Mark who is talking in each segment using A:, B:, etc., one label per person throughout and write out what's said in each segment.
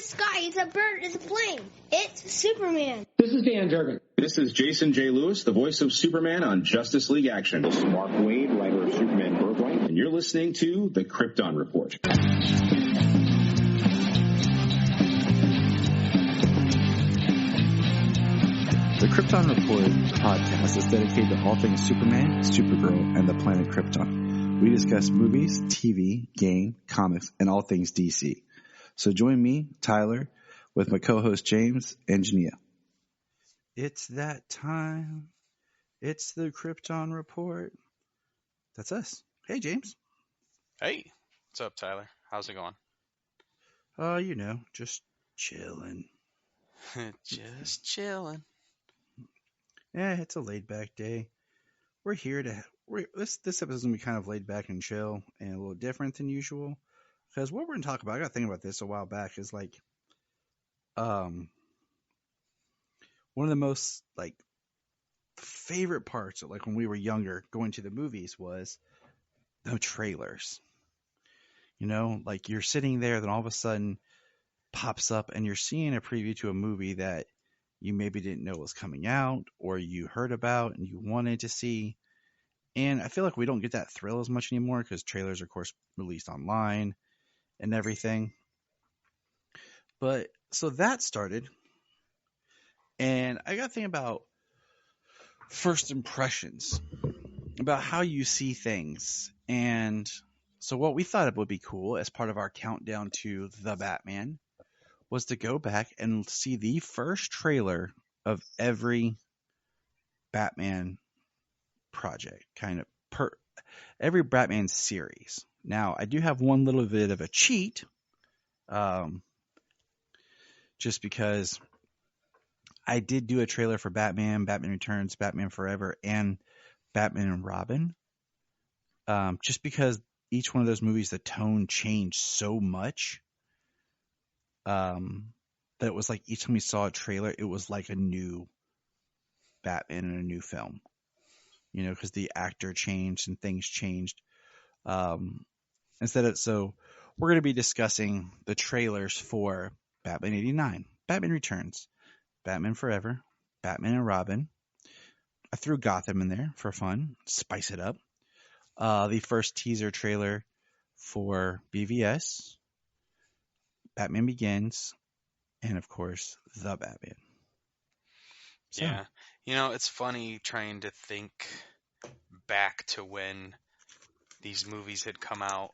A: sky. It's a bird. It's a plane. It's Superman.
B: This is Dan Durgan.
C: This is Jason J. Lewis, the voice of Superman on Justice League Action.
D: This is Mark Wade, writer of Superman Birthright.
C: And you're listening to the Krypton Report.
E: The Krypton Report podcast is dedicated to all things Superman, Supergirl, and the planet Krypton. We discuss movies, TV, game, comics, and all things DC. So join me, Tyler, with my co-host James and Jania. It's that time. It's the Krypton Report. That's us. Hey, James.
F: Hey. What's up, Tyler? How's it going?
E: Just chilling.
F: Just chilling.
E: Yeah, it's a laid-back day. We're here to... This episode's going to be kind of laid-back and chill and a little different than usual. Because what we're going to talk about, I got to think about this a while back, is like... one of the most, favorite parts of, when we were younger, going to the movies was the trailers. You're sitting there, then all of a sudden pops up and you're seeing a preview to a movie that you maybe didn't know was coming out or you heard about and you wanted to see. And I feel like we don't get that thrill as much anymore because trailers are, of course, released online and everything. But so that started. And I got to think about first impressions, about how you see things. And so what we thought it would be cool as part of our countdown to The Batman was to go back and see the first trailer of every Batman project, every Batman series. Now, I do have one little bit of a cheat, just because I did do a trailer for Batman, Batman Returns, Batman Forever, and Batman and Robin. Just because each one of those movies, the tone changed so much. That it was like each time we saw a trailer, it was like a new Batman in a new film, because the actor changed and things changed. So we're going to be discussing the trailers for Batman 89, Batman Returns, Batman Forever, Batman and Robin. I threw Gotham in there for fun, spice it up. The first teaser trailer for BVS, Batman Begins, and of course, The Batman. So.
F: Yeah. It's funny trying to think back to when these movies had come out,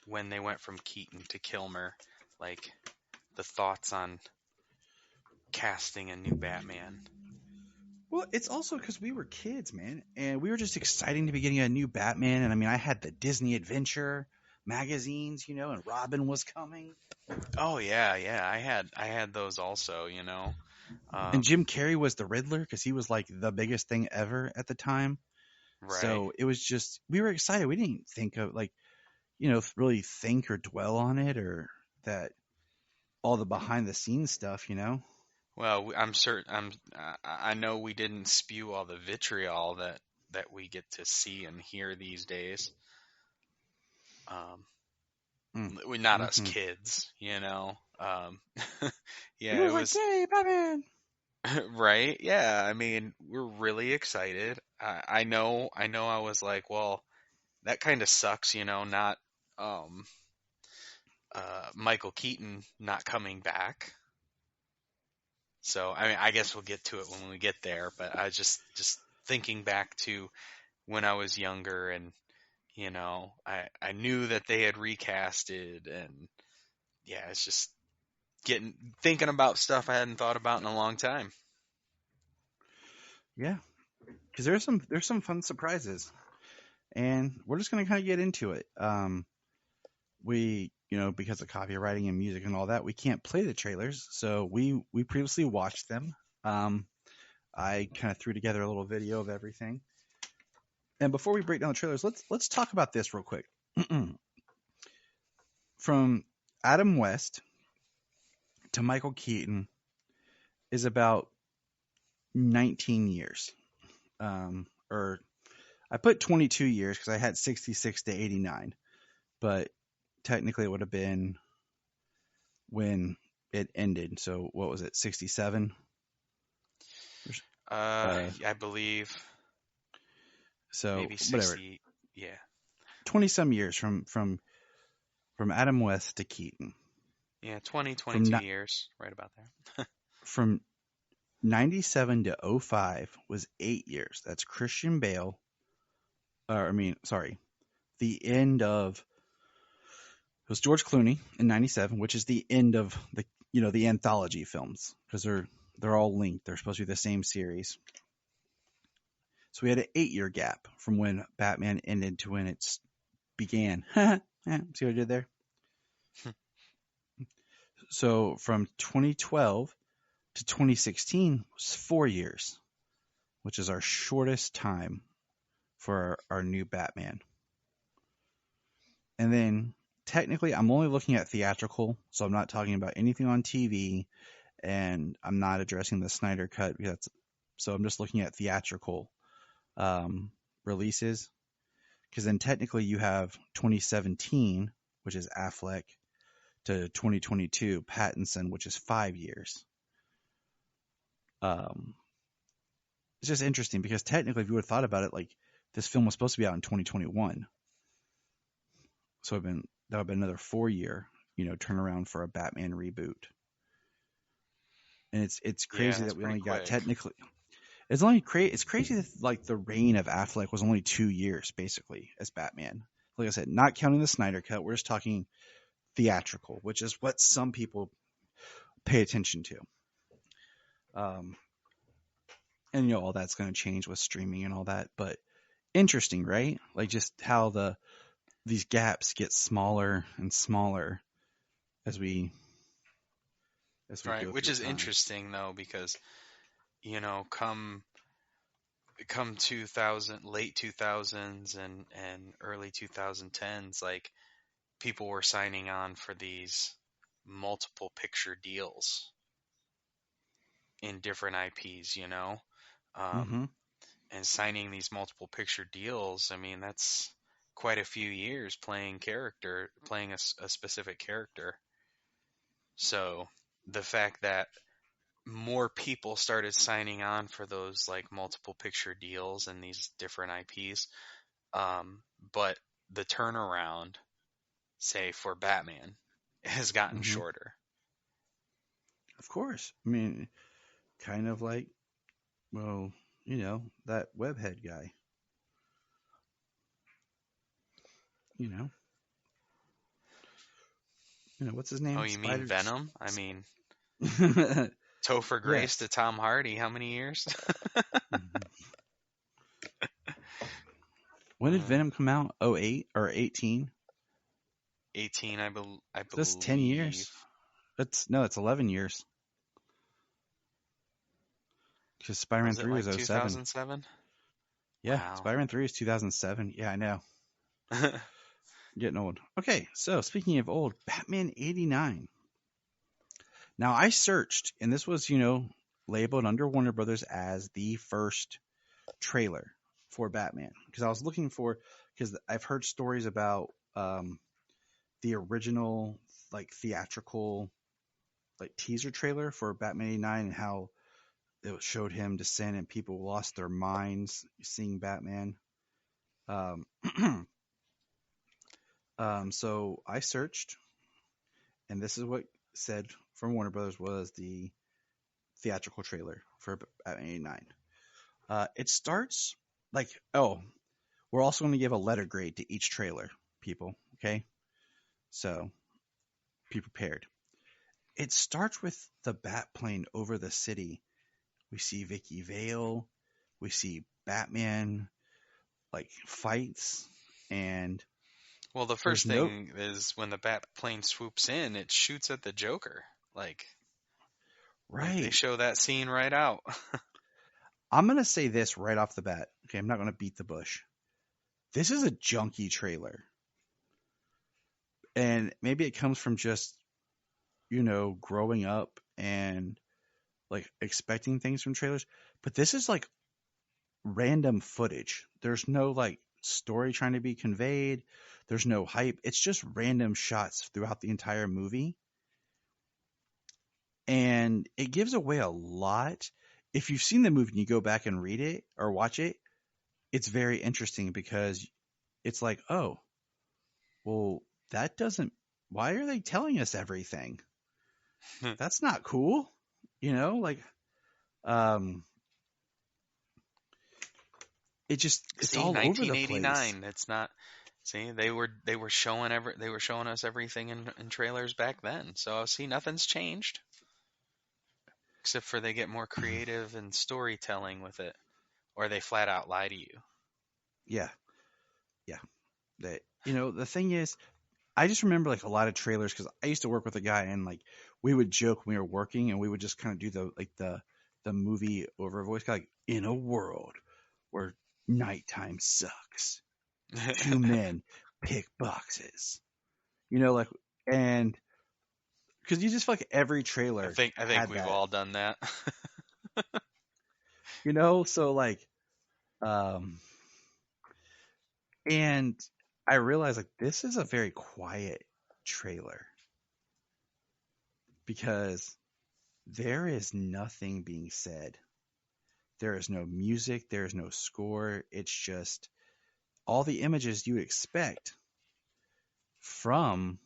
F: when they went from Keaton to Kilmer, the thoughts on casting a new Batman.
E: Well, it's also because we were kids, man, and we were just excited to be getting a new Batman. And I had the Disney Adventure magazines, and Robin was coming.
F: Oh yeah, I had those also,
E: and Jim Carrey was the Riddler because he was the biggest thing ever at the time.
F: Right.
E: So it was just, we were excited. We didn't think of really think or dwell on it or that all the behind the scenes stuff,
F: Well, I'm certain. I know we didn't spew all the vitriol that we get to see and hear these days. Not us kids, Yeah,
E: it was hey, Batman.
F: Right? Yeah, we're really excited. I know. I was like, well, that kind of sucks, Not Michael Keaton not coming back. So, I guess we'll get to it when we get there, but I just thinking back to when I was younger and, I knew that they had recasted and yeah, it's just thinking about stuff I hadn't thought about in a long time.
E: Yeah, because there's some fun surprises and we're just going to kind of get into it. We, because of copywriting and music and all that, we can't play the trailers. So we previously watched them. I kind of threw together a little video of everything. And before we break down the trailers, let's talk about this real quick. From Adam West to Michael Keaton is about 19 years. Or I put 22 years because I had 66 to 89. But technically it would have been when it ended. So what was it, 67?
F: I believe
E: So
F: maybe
E: whatever,
F: 60. Yeah.
E: 20 some years from Adam West to Keaton.
F: Yeah, 20,
E: From
F: 22 years, right about there.
E: from 97 to 05 was 8 years. That's Christian Bale. The end of it was George Clooney in 97, which is the end of the anthology films, because they're all linked. They're supposed to be the same series. So we had an 8-year gap from when Batman ended to when it began. See what I did there? So from 2012 to 2016 was 4 years, which is our shortest time for our new Batman. And then technically I'm only looking at theatrical, so I'm not talking about anything on TV, and I'm not addressing the Snyder Cut, so I'm just looking at theatrical releases, because then technically you have 2017, which is Affleck, to 2022 Pattinson, which is 5 years. It's just interesting because technically, if you would have thought about it, like this film was supposed to be out in 2021, so that would have been another 4-year, turnaround for a Batman reboot. And it's crazy that we only got technically. It's crazy that like the reign of Affleck was only 2 years basically as Batman. Like I said, not counting the Snyder Cut, we're just talking theatrical, which is what some people pay attention to. And all that's going to change with streaming and all that, but interesting, right? Like just how these gaps get smaller and smaller as we
F: Right,
E: go
F: which
E: through
F: is
E: time.
F: interesting though, because come 2000, late 2000s and early 2010s, like people were signing on for these multiple picture deals in different IPs,
E: Mm-hmm.
F: and signing these multiple picture deals. I mean, that's quite a few years playing a specific character. So the fact that more people started signing on for those like multiple picture deals and these different IPs, but the turnaround, say for Batman, has gotten
E: Mm-hmm.
F: shorter.
E: Of course. I mean, kind of like, well, that webhead guy. What's his name?
F: Oh, you mean Venom? I mean, Topher Grace
E: Yes.
F: to Tom Hardy, how many years?
E: When did Venom come out? 08 or 18?
F: 18, I believe.
E: That's 10 years. It's 11 years. Because Spider-Man 3 was 07.
F: 2007?
E: Yeah,
F: Wow.
E: Spider-Man 3 is 2007. Yeah, I know. Getting old. Okay, so speaking of old, Batman 89. Now, I searched, and this was, labeled under Warner Brothers as the first trailer for Batman. Because I was looking because I've heard stories about the original, like, theatrical, like, teaser trailer for Batman 89 and how it showed him descend and people lost their minds seeing Batman. So I searched, and this is what said from Warner Brothers was the theatrical trailer for Batman 89. It starts like, we're also going to give a letter grade to each trailer, people. Okay, so be prepared. It starts with the bat plane over the city. We see Vicky Vale. We see Batman like fights, and
F: well, the first thing is when the bat plane swoops in, it shoots at the Joker. Like they show that scene right out.
E: I'm going to say this right off the bat. Okay, I'm not going to beat the bush. This is a junky trailer. And maybe it comes from just, growing up and like expecting things from trailers. But this is like random footage. There's no like story trying to be conveyed. There's no hype. It's just random shots throughout the entire movie. and it gives away a lot. If you've seen the movie and you go back and read it or watch it, it's very interesting because it's like, oh, well, that doesn't. Why are they telling us everything? That's not cool. Like, um, it's
F: See,
E: all over the place.
F: 1989. It's not. See, they were showing us everything in trailers back then. So see, nothing's changed except for they get more creative and storytelling with it, or they flat out lie to you.
E: Yeah, yeah. The thing is, I just remember like a lot of trailers because I used to work with a guy and like we would joke when we were working and we would just kind of do the movie over voice, like in a world where nighttime sucks, two men pick boxes, like, and because you just feel like every trailer
F: I think
E: had
F: we've
E: that,
F: all done that.
E: so like, um, and I realized like this is a very quiet trailer because there is nothing being said. There is no music, there is no score. It's just all the images you expect from,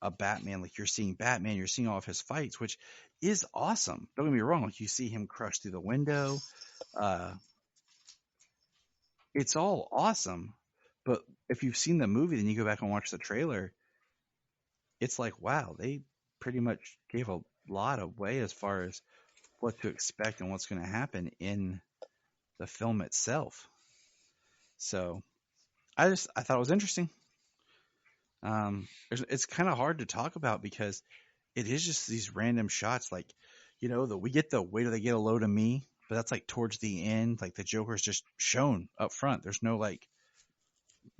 E: a Batman. Like you're seeing Batman, you're seeing all of his fights, which is awesome. Don't get me wrong. Like you see him crush through the window. Uh, it's all awesome. But if you've seen the movie, then you go back and watch the trailer. It's like, wow, they pretty much gave a lot away as far as what to expect and what's going to happen in the film itself. So I thought it was interesting. It's kind of hard to talk about because it is just these random shots. Like, we get the wait till they get a load of me, but that's like towards the end. Like the Joker's just shown up front. There's no like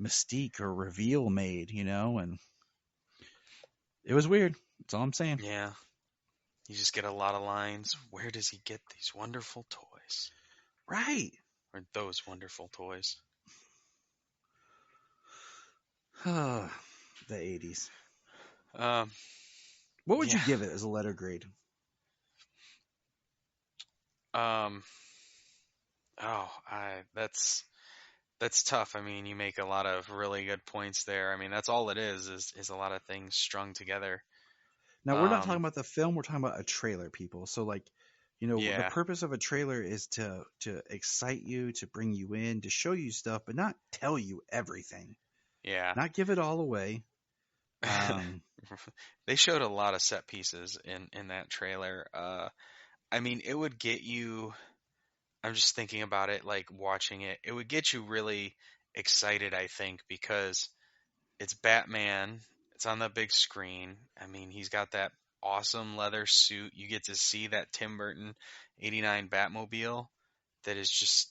E: mystique or reveal made, and it was weird. That's all I'm saying.
F: Yeah, you just get a lot of lines. Where does he get these wonderful toys?
E: Right.
F: Or those wonderful toys?
E: The 80s.
F: Um,
E: What would you give it as a letter grade?
F: That's tough. I mean, you make a lot of really good points there. I mean, that's all it is a lot of things strung together.
E: Now, we're not talking about the film. We're talking about a trailer, people. So, like, the purpose of a trailer is to excite you, to bring you in, to show you stuff, but not tell you everything.
F: Yeah.
E: Not give it all away.
F: They showed a lot of set pieces in that trailer. I mean, it would get you. I'm just thinking about it, like watching it. It would get you really excited, I think, because it's Batman. It's on the big screen. I mean, he's got that awesome leather suit. You get to see that Tim Burton '89 Batmobile that is just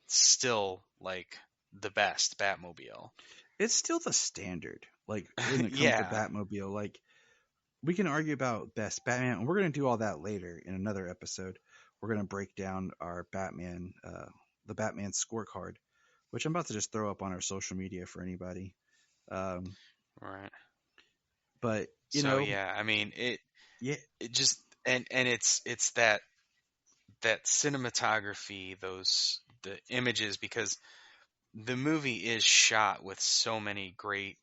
F: still like the best Batmobile.
E: It's still the standard. Like when it comes to Batmobile, like we can argue about best Batman, and we're going to do all that later in another episode. We're going to break down our Batman, the Batman scorecard, which I'm about to just throw up on our social media for anybody.
F: Right.
E: But
F: yeah, I mean it just and it's that cinematography, the images, because the movie is shot with so many great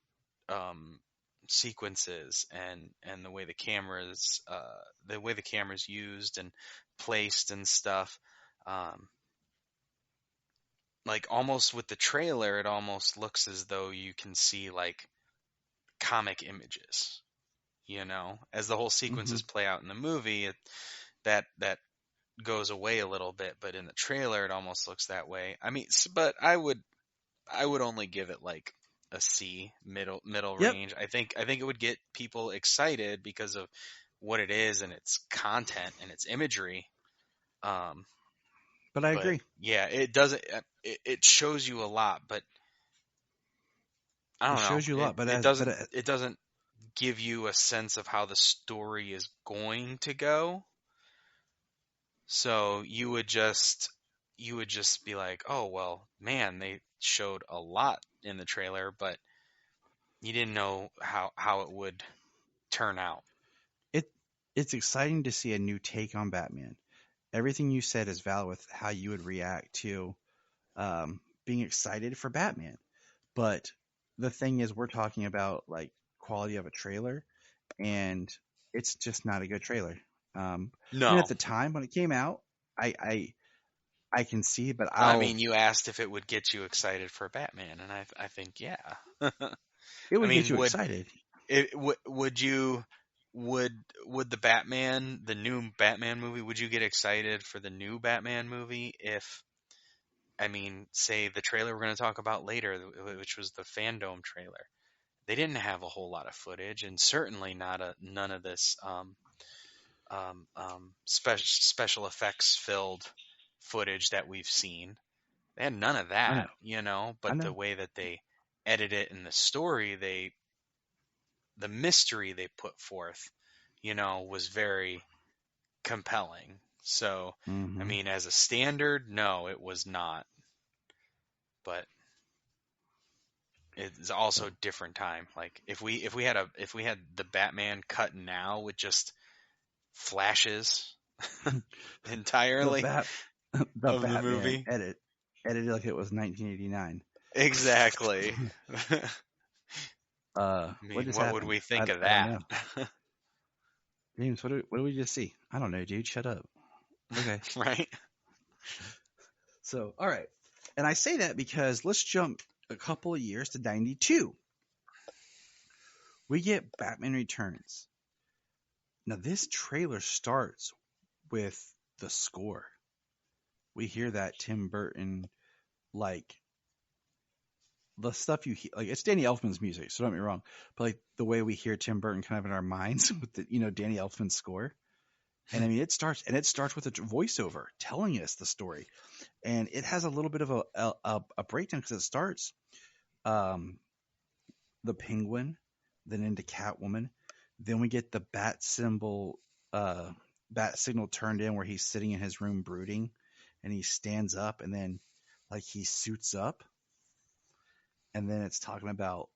F: sequences and the way the camera's used and placed and stuff. Like almost with the trailer, it almost looks as though you can see like comic images, as the whole sequences play out in the movie. That goes away a little bit, but in the trailer, it almost looks that way. I mean, but I would only give it like a C, middle range. I think it would get people excited because of what it is and its content and its imagery.
E: But I agree.
F: Yeah, it doesn't. It shows you a lot, but I don't know.
E: It shows you a lot, but
F: it doesn't give you a sense of how the story is going to go. So you would just be like, oh well, man, they showed a lot in the trailer, but you didn't know how it would turn out.
E: it's exciting to see a new take on Batman. Everything you said is valid with how you would react to being excited for Batman. But the thing is, we're talking about like quality of a trailer, and it's just not a good trailer. I mean,
F: No.
E: at the time when it came out, I can see, but
F: I mean, you asked if it would get you excited for Batman, and I think yeah.
E: it
F: I
E: would get
F: mean,
E: you excited.
F: would you would the new Batman movie, would you get excited for the new Batman movie if, I mean, say the trailer we're going to talk about later, which was the Fandom trailer. They didn't have a whole lot of footage, and certainly none of this special effects filled footage that we've seen. They had none of
E: I
F: that,
E: know, I
F: but the
E: know.
F: way that they edit it in the story, the mystery they put forth, was very compelling. So, I
E: Hmm.
F: mean, as a standard, no, it was not, but it's also
E: So
F: different time. Like if we had the Batman cut now with just flashes
E: the
F: entirely
E: bat the
F: of the
E: Batman
F: movie.
E: edited like it was 1989.
F: Exactly.
E: What just
F: What would
E: happened?
F: we think of
E: I don't
F: that?
E: know. James, what did we just see? I don't know, dude. Shut up. Okay.
F: Right?
E: So, all right. And I say that because let's jump a couple of years to 92. We get Batman Returns. Now, this trailer starts with the score. We hear that Tim Burton, like the stuff you hear, like it's Danny Elfman's music, so don't get me wrong, but like the way we hear Tim Burton kind of in our minds with the, Danny Elfman's score. And I mean, it starts with a voiceover telling us the story, and it has a little bit of a breakdown because it starts um, the Penguin, then into Catwoman, then we get the bat signal turned in where he's sitting in his room brooding, and he stands up, and then like he suits up, and then it's talking about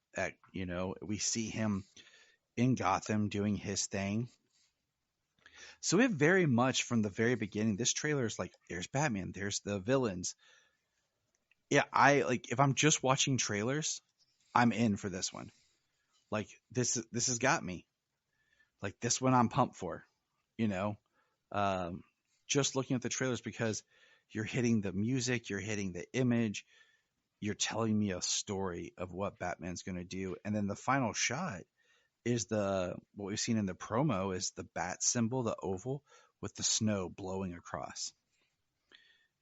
E: we see him in Gotham doing his thing. So it very much from the very beginning, this trailer is like, there's Batman, there's the villains. Yeah, I like if I'm just watching trailers, I'm in for this one. Like this has got me. Like this one I'm pumped for, you know. Um, just looking at the trailers because you're hitting the music, you're hitting the image, you're telling me a story of what Batman's going to do, and then the final shot is what we've seen in the promo is the bat symbol, the oval with the snow blowing across.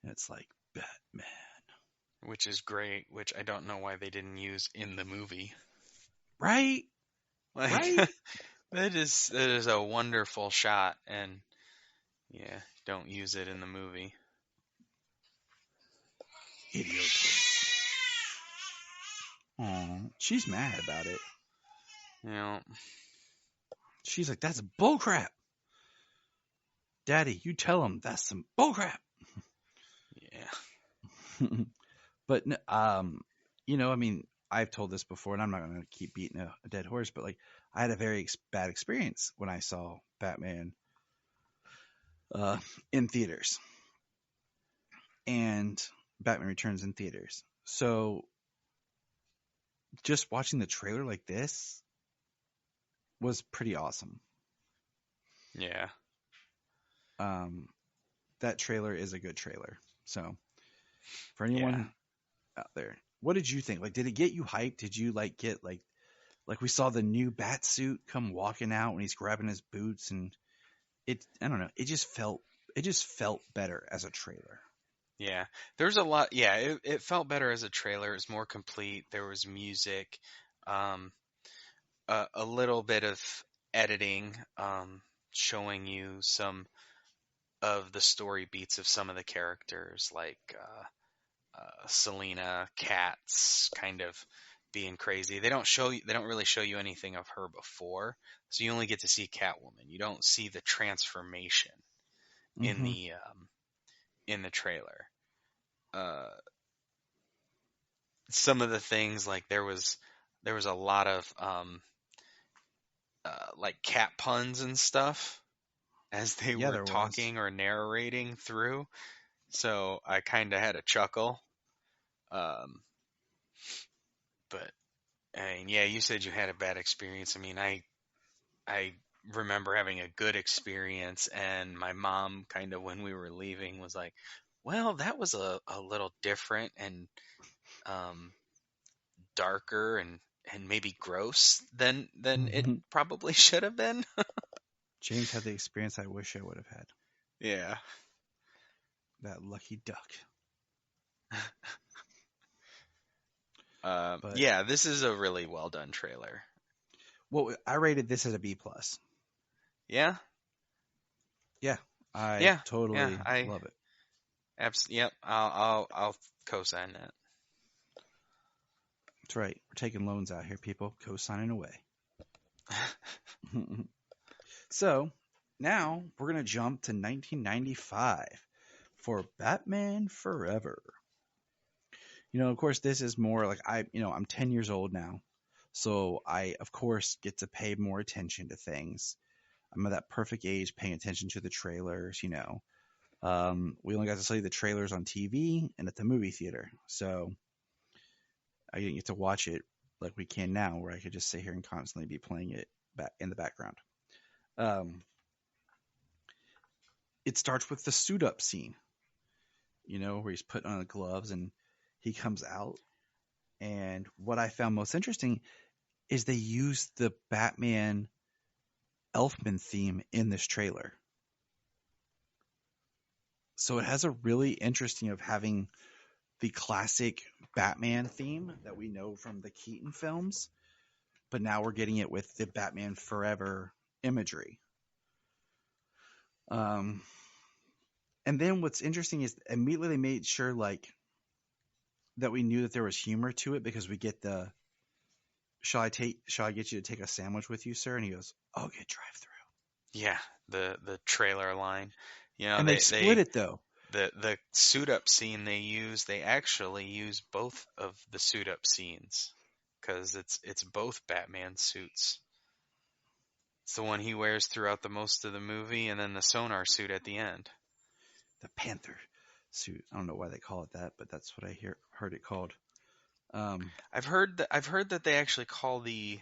E: And it's like Batman.
F: Which is great, which I don't know why they didn't use in the movie.
E: Right?
F: Like
E: Right?
F: that is a wonderful shot, and yeah, don't use it in the movie.
E: Idiot. Oh, she's mad about it. She's like, that's bullcrap. Daddy, you tell him that's some bullcrap.
F: Yeah.
E: But I mean, I've told this before, and I'm not going to keep beating a dead horse, but like, I had a very bad experience when I saw Batman in theaters, and Batman Returns in theaters. So, just watching the trailer like this was pretty awesome.
F: Yeah.
E: That trailer is a good trailer. So, for anyone out there, what did you think? Like, did it get you hyped? Did you like get like we saw the new bat suit come walking out when he's grabbing his boots, and I don't know, it just felt better as a trailer.
F: Yeah. There's a lot. Yeah, it felt better as a trailer. It was more complete. There was music, a little bit of editing, showing you some of the story beats of some of the characters, like Selena Katz kind of being crazy. They don't really show you anything of her before, so you only get to see Catwoman. You don't see the transformation in
E: Mm-hmm.
F: the trailer. Some of the things, like there was a lot of like cat puns and stuff. as they
E: Yeah,
F: were
E: there was.
F: talking or narrating through. So I kind of had a chuckle. Um, but I mean, yeah, you said you had a bad experience. I mean, I remember having a good experience, and my mom kind of when we were leaving was like, "Well, that was a little different and um, darker and maybe gross than it probably should have been."
E: James had the experience I wish I would have had.
F: Yeah.
E: That lucky duck. But
F: Yeah, this is a really well done trailer.
E: well, I rated this as a B plus.
F: Yeah.
E: Yeah, I
F: Yeah.
E: totally
F: Yeah. I
E: love it.
F: Yep. I'll co-sign that.
E: That's right. We're taking loans out here, people. Co-signing away. So now we're gonna jump to 1995 for Batman Forever. Of course, this is more like I'm 10 years old now, so I of course get to pay more attention to things. I'm at that perfect age, paying attention to the trailers. We only got to see the trailers on TV and at the movie theater, so I didn't get to watch it like we can now, where I could just sit here and constantly be playing it back in the background. It starts with the suit up scene, where he's putting on the gloves and he comes out. And what I found most interesting is they used the Batman Elfman theme in this trailer. So it has a really interesting of having the classic Batman theme that we know from the Keaton films, but now we're getting it with the Batman Forever imagery. And then what's interesting is immediately they made sure that we knew that there was humor to it, because we get the shall I get you to take a sandwich with you, sir? And he goes, "I'll get drive-through."
F: Yeah, the trailer line.
E: And they split it though.
F: The suit up scene they actually use both of the suit up scenes because it's both Batman suits. It's the one he wears throughout the most of the movie, and then the sonar suit at the end.
E: The Panther suit. I don't know why they call it that, but that's what I heard it called.
F: I've heard that they actually call the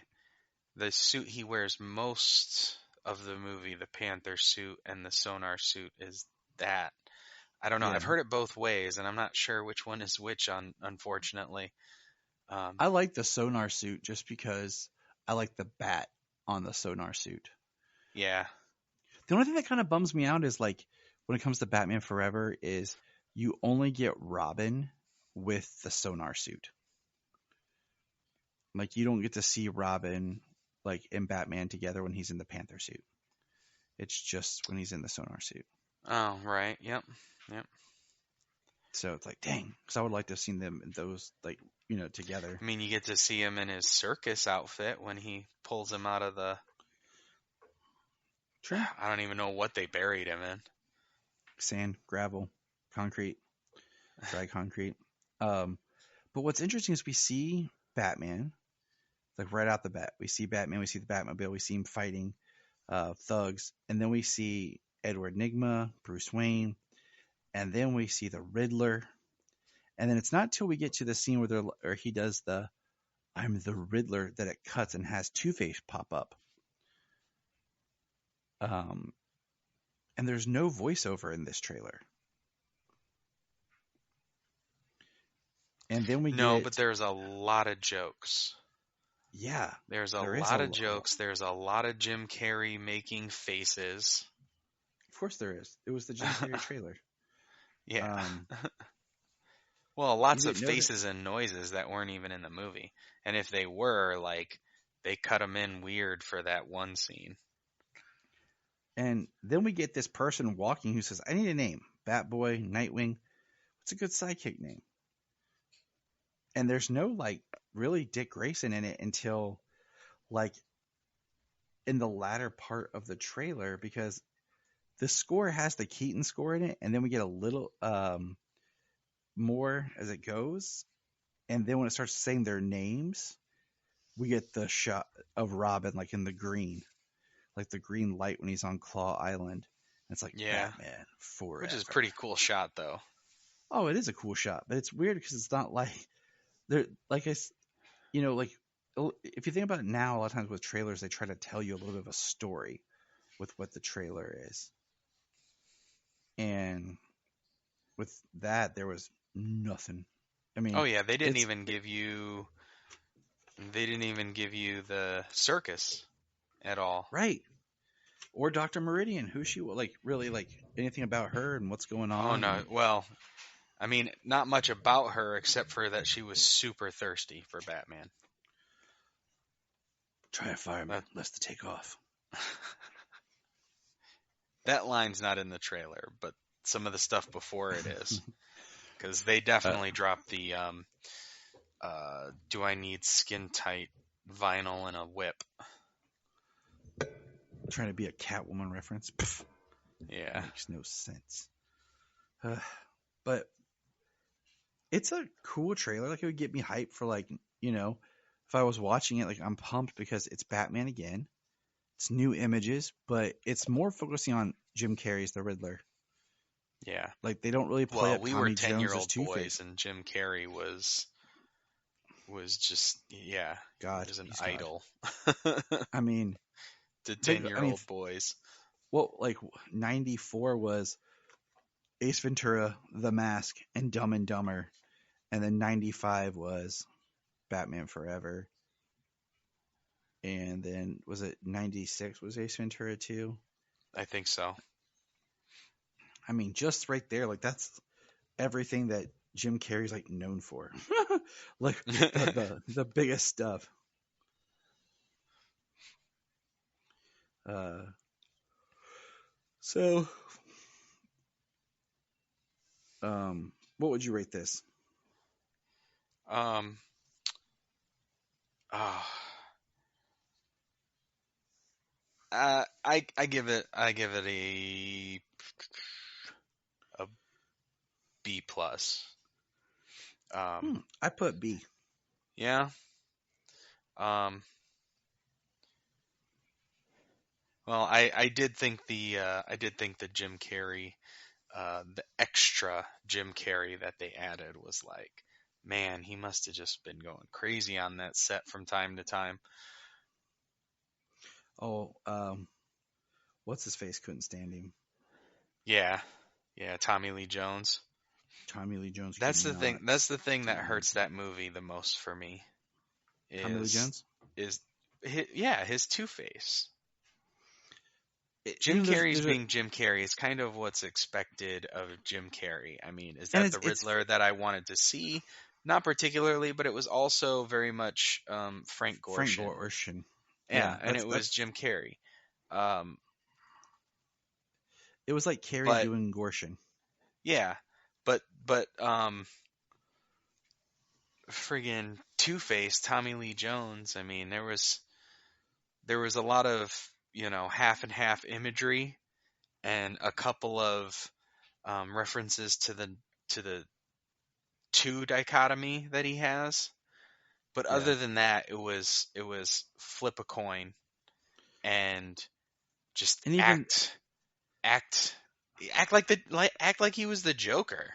F: suit he wears most of the movie the Panther suit, and the sonar suit is that. I don't know.
E: Yeah.
F: I've heard it both ways, and I'm not sure which one is which. Unfortunately,
E: I like the sonar suit just because I like the bat on the sonar suit.
F: Yeah.
E: The only thing that kind of bums me out is when it comes to Batman Forever is you only get Robin with the sonar suit. You don't get to see Robin in Batman together when he's in the Panther suit. It's just when he's in the sonar suit.
F: Oh, right. Yep.
E: So it's dang, because I would like to have seen them in those together.
F: I mean, you get to see him in his circus outfit when he pulls him out of the.
E: True.
F: I don't even know what they buried him in.
E: Sand, gravel, concrete, dry concrete. But what's interesting is we see Batman, right out the bat. We see Batman, we see the Batmobile, we see him fighting thugs, and then we see Edward Nygma, Bruce Wayne, and then we see the Riddler. And then it's not till we get to the scene where he does the "I'm the Riddler" that it cuts and has Two-Face pop up. And there's no voiceover in this trailer. And then
F: but there's a lot of jokes.
E: Yeah.
F: There's a lot of jokes. There's a lot of Jim Carrey making faces.
E: Of course there is. It was the Jim Carrey trailer.
F: Yeah. Well, lots of faces and noises that weren't even in the movie. And if they were, they cut them in weird for that one scene.
E: And then we get this person walking who says, "I need a name. Batboy, Nightwing. What's a good sidekick name?" And there's no really Dick Grayson in it until in the latter part of the trailer, because the score has the Keaton score in it, and then we get a little more as it goes, and then when it starts saying their names, we get the shot of Robin in the green, the green light when he's on Claw Island, It's like
F: Yeah.
E: Batman forever.
F: Which is a pretty cool shot, though.
E: Oh, it is a cool shot, but it's weird because it's not like they're like like if you think about it now, a lot of times with trailers they try to tell you a little bit of a story with what the trailer is, and with that there was nothing. I mean,
F: Oh yeah, they didn't even give you the circus at all.
E: Right. Or Dr. Meridian, who she like really like anything about her and what's going on.
F: Oh no, well, I mean, not much about her except for that she was super thirsty for Batman.
E: Try a fireman, less to take off.
F: That line's not in the trailer, but some of the stuff before it is. Because they definitely dropped the do I need skin tight vinyl and a whip?
E: Trying to be a Catwoman reference. Pff,
F: Yeah.
E: makes no sense. But it's a cool trailer. Like, it would get me hyped for, like, if I was watching it, like, I'm pumped because it's Batman again. It's new images, but it's more focusing on Jim Carrey's The Riddler.
F: Yeah.
E: Like, they don't really play up
F: we
E: Tommy
F: were
E: Jones
F: 10-year-old
E: as Two-Face.
F: boys, and Jim Carrey was just,
E: God,
F: was an
E: he's
F: idol.
E: I mean,
F: to 10-year-old boys.
E: Well, like 94 was Ace Ventura, The Mask, and Dumb and Dumber, and then 95 was Batman Forever, and then was it 96 was Ace Ventura 2?
F: I think so.
E: I mean, just right there, like that's everything that Jim Carrey's like known for, like the biggest stuff. So, what would you rate this?
F: I give it a B plus.
E: I put B.
F: Yeah. Well, I did think the Jim Carrey, the extra Jim Carrey that they added was like, man, he must have just been going crazy on that set from time to time.
E: Oh, what's his face couldn't stand him.
F: Yeah, Tommy Lee Jones.
E: Tommy Lee Jones.
F: That's the thing. That's the thing that hurts that movie the most for me.
E: Tommy Lee Jones
F: his Two-Face. Jim Carrey's being Jim Carrey is kind of what's expected of Jim Carrey. I mean, is that the Riddler that I wanted to see? Not particularly, but it was also very much Frank Gorshin.
E: Frank Gorshin.
F: Yeah, and it was Jim Carrey.
E: It was like Carrey doing Gorshin.
F: Yeah, but friggin' Two-Face, Tommy Lee Jones. I mean, there was a lot of half and half imagery, and a couple of references to the two dichotomy that he has. But other than that, it was flip a coin and just act like he was the Joker.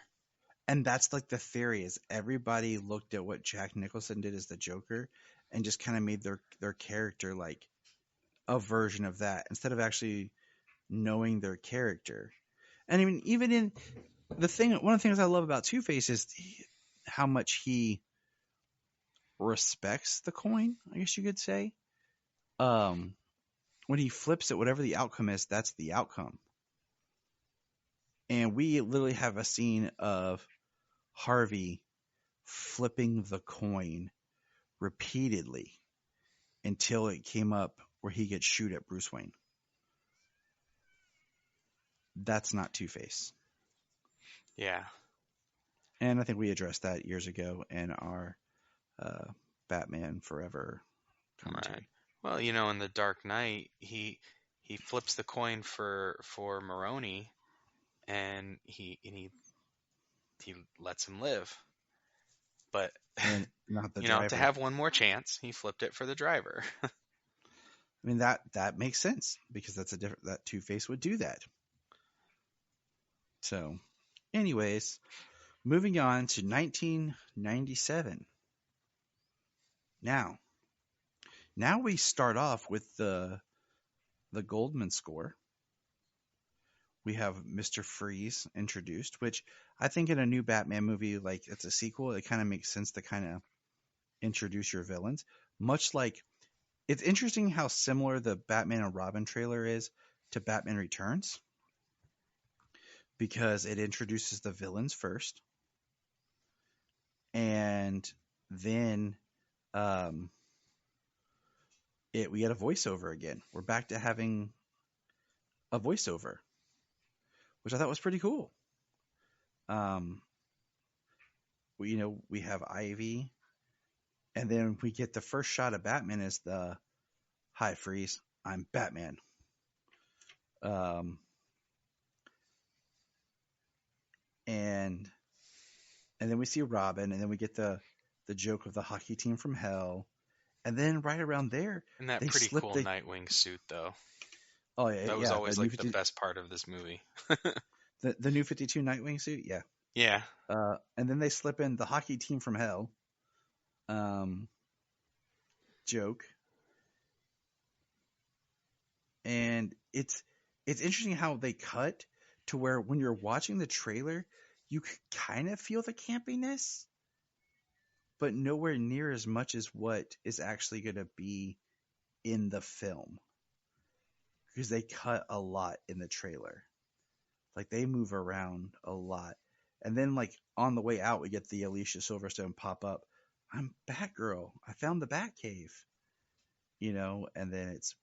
E: And that's like the theory is everybody looked at what Jack Nicholson did as the Joker and just kind of made their character like a version of that instead of actually knowing their character. And even in the thing, one of the things I love about Two-Face is how much he respects the coin, I guess you could say. When he flips it, whatever the outcome is, that's the outcome. And we literally have a scene of Harvey flipping the coin repeatedly until it came up where he gets shoot at Bruce Wayne. That's not Two-Face.
F: Yeah.
E: And I think we addressed that years ago in our Batman Forever commentary.
F: Right. Well, in The Dark Knight, he flips the coin for Maroni, and he lets him live. But
E: and not the driver.
F: To have one more chance, he flipped it for the driver.
E: I mean that makes sense because that Two-Face would do that. So, anyways, moving on to 1997. Now we start off with the Goldman score. We have Mr. Freeze introduced, which I think in a new Batman movie, like it's a sequel, it kind of makes sense to kind of introduce your villains. Much like, it's interesting how similar the Batman and Robin trailer is to Batman Returns, because it introduces the villains first, and then we get a voiceover again. We're back to having a voiceover, which I thought was pretty cool. We have Ivy, and then we get the first shot of Batman as the "Hi, Freeze, I'm Batman." And then we see Robin, and then we get the joke of the hockey team from hell, and then right around there,
F: And that
E: they
F: pretty
E: slip
F: cool
E: the.
F: Nightwing suit, though.
E: Oh yeah,
F: That was
E: yeah,
F: always
E: the new
F: like the
E: 50,
F: best part of this movie.
E: the new 52 Nightwing suit, yeah.
F: Yeah.
E: And then they slip in the hockey team from hell joke, and it's interesting how they cut to where when you're watching the trailer, you kind of feel the campiness, but nowhere near as much as what is actually going to be in the film, because they cut a lot in the trailer. Like, they move around a lot. And then, like, on the way out, we get the Alicia Silverstone pop up. "I'm Batgirl. I found the Batcave." And then it's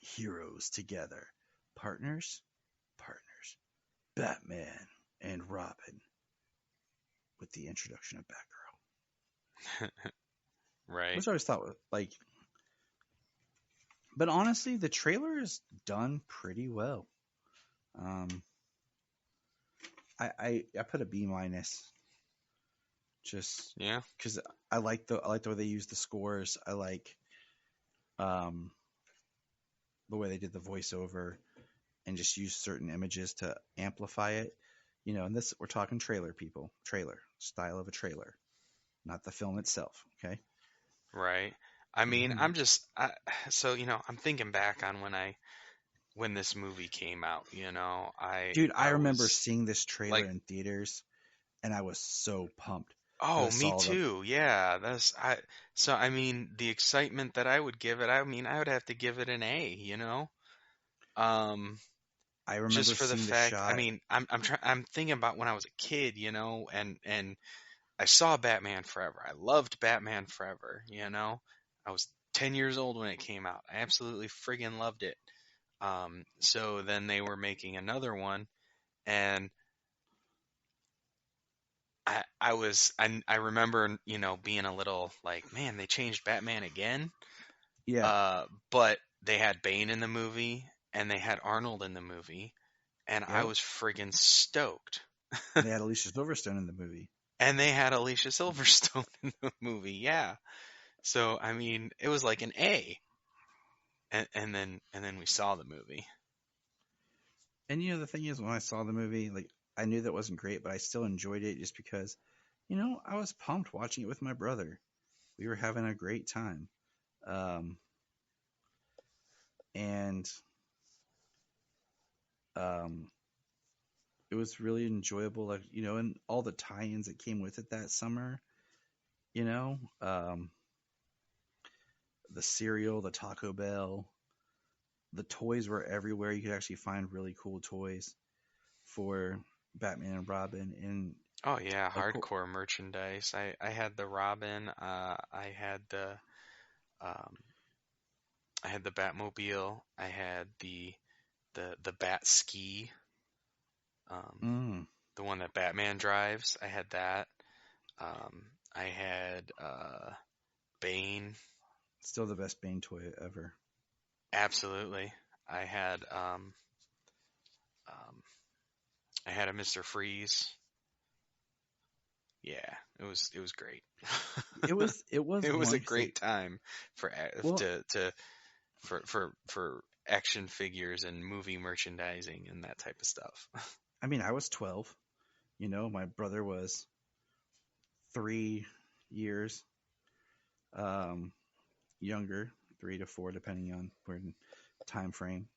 E: heroes together. Partners, Batman and Robin, with the introduction of Batgirl.
F: Right.
E: Which I always thought was, like, but honestly, the trailer is done pretty well. I put a B-, just
F: Yeah.
E: because I like the way they use the scores. I like the way they did the voiceover and just use certain images to amplify it. And this, we're talking trailer, people. Trailer style of a trailer, not the film itself. Okay.
F: Right. I mean,
E: Mhm.
F: I'm thinking back on when this movie came out.
E: Dude, I remember
F: was
E: seeing this trailer
F: like,
E: in theaters, and I was so pumped.
F: oh,
E: I
F: me
E: saw the.
F: too. Yeah. I mean, the excitement that I would give it, I mean, I would have to give it an A. Um,
E: I
F: just
E: remember
F: for the
E: seeing the
F: fact, I
E: shot.
F: mean, I'm thinking about when I was a kid, and I saw Batman Forever. I loved Batman Forever. I was 10 years old when it came out. I absolutely friggin' loved it. So then they were making another one, and I remember, being a little like, man, they changed Batman again.
E: Yeah,
F: But they had Bane in the movie, and they had Arnold in the movie, and I
E: yep.
F: was friggin' stoked.
E: And they had Alicia Silverstone in the movie.
F: And they had Alicia Silverstone in the movie, yeah. So I mean, it was like an A. And then we saw the movie.
E: And the thing is, when I saw the movie, like, I knew that wasn't great, but I still enjoyed it just because, I was pumped watching it with my brother. We were having a great time. And it was really enjoyable, like, and all the tie-ins that came with it that summer, you know, um, the cereal, the Taco Bell, the toys were everywhere. You could actually find really cool toys for Batman and Robin, and
F: Oh yeah,
E: of course,
F: hardcore merchandise. I had the Robin. Um, I had the Batmobile. I had the Bat Ski. Um,
E: mm,
F: the one that Batman drives. I had that. I had Bane.
E: still the best Bane toy ever.
F: Absolutely. I had um, I had a Mr. Freeze. Yeah, it was great.
E: It was
F: It was a
E: wonderful.
F: great time for
E: Well,
F: for action figures and movie merchandising and that type of stuff.
E: I mean, I was 12. My brother was 3 years um, younger, 3 to 4, depending on where time frame.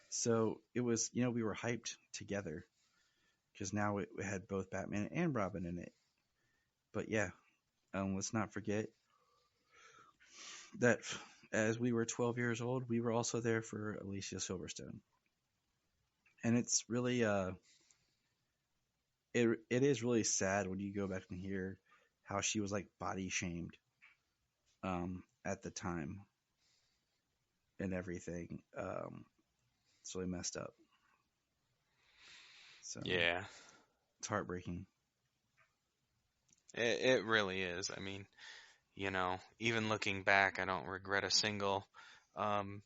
E: So it was, we were hyped together because now it had both Batman and Robin in it. But yeah, let's not forget that as we were 12 years old, we were also there for Alicia Silverstone. And it's really, it is really sad when you go back and hear how she was like body shamed at the time and everything. It's really messed up. So
F: Yeah,
E: it's heartbreaking.
F: it really is. I mean, even looking back, I don't regret a single, um,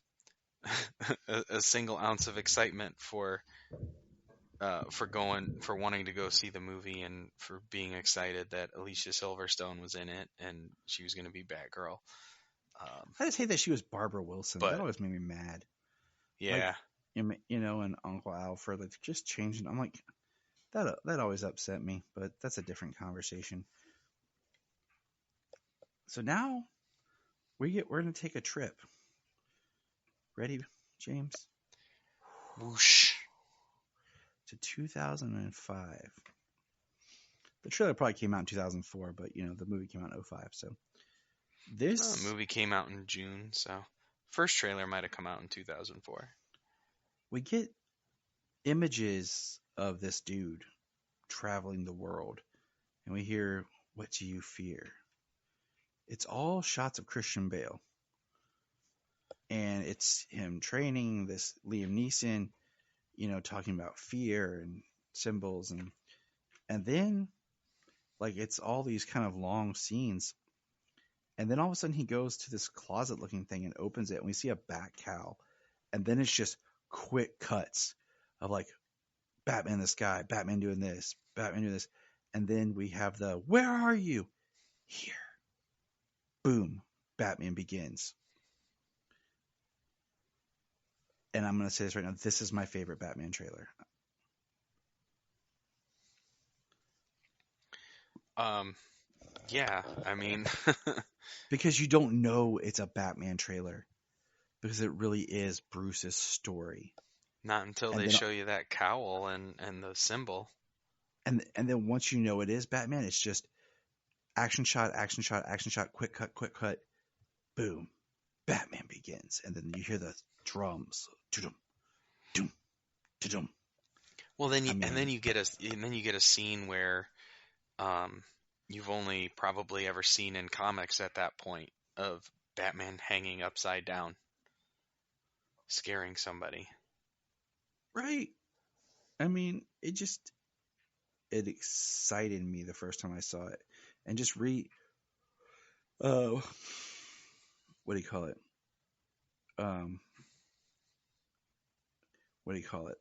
F: a single ounce of excitement for wanting to go see the movie and for being excited that Alicia Silverstone was in it and she was going to be Batgirl.
E: I just hate that she was Barbara Wilson. That
F: But
E: always made me mad.
F: yeah,
E: And Uncle Alfred, like just changing. I'm like, that always upset me, but that's a different conversation. So now we're gonna take a trip. Ready, James?
F: whoosh.
E: To 2005. The trailer probably came out in 2004, but the movie came out in 2005. So this
F: The movie came out in June, so first trailer might have come out in 2004.
E: we get images of this dude traveling the world, and we hear, "What do you fear?" It's all shots of Christian Bale, and it's him training this Liam Neeson, talking about fear and symbols, and then like it's all these kind of long scenes, and then all of a sudden he goes to this closet looking thing and opens it, and we see a bat cowl, and then it's just quick cuts of like Batman in the sky, Batman doing this, Batman doing this, and then we have the "Where are you?" Here. Boom. Batman Begins. And I'm going to say this right now. This is my favorite Batman trailer.
F: Yeah, I mean,
E: Because you don't know it's a Batman trailer. Because it really is Bruce's story.
F: not until
E: And
F: they
E: then,
F: show you that cowl and the symbol.
E: and then once you know it is Batman, it's just action shot, action shot, action shot, quick cut, boom. Batman Begins. And then you hear the drums. Tudum, doom, tudum.
F: Well, then you get a scene where you've only probably ever seen in comics at that point of Batman hanging upside down, scaring somebody.
E: Right. I mean, it excited me the first time I saw it. And just what do you call it? What do you call it?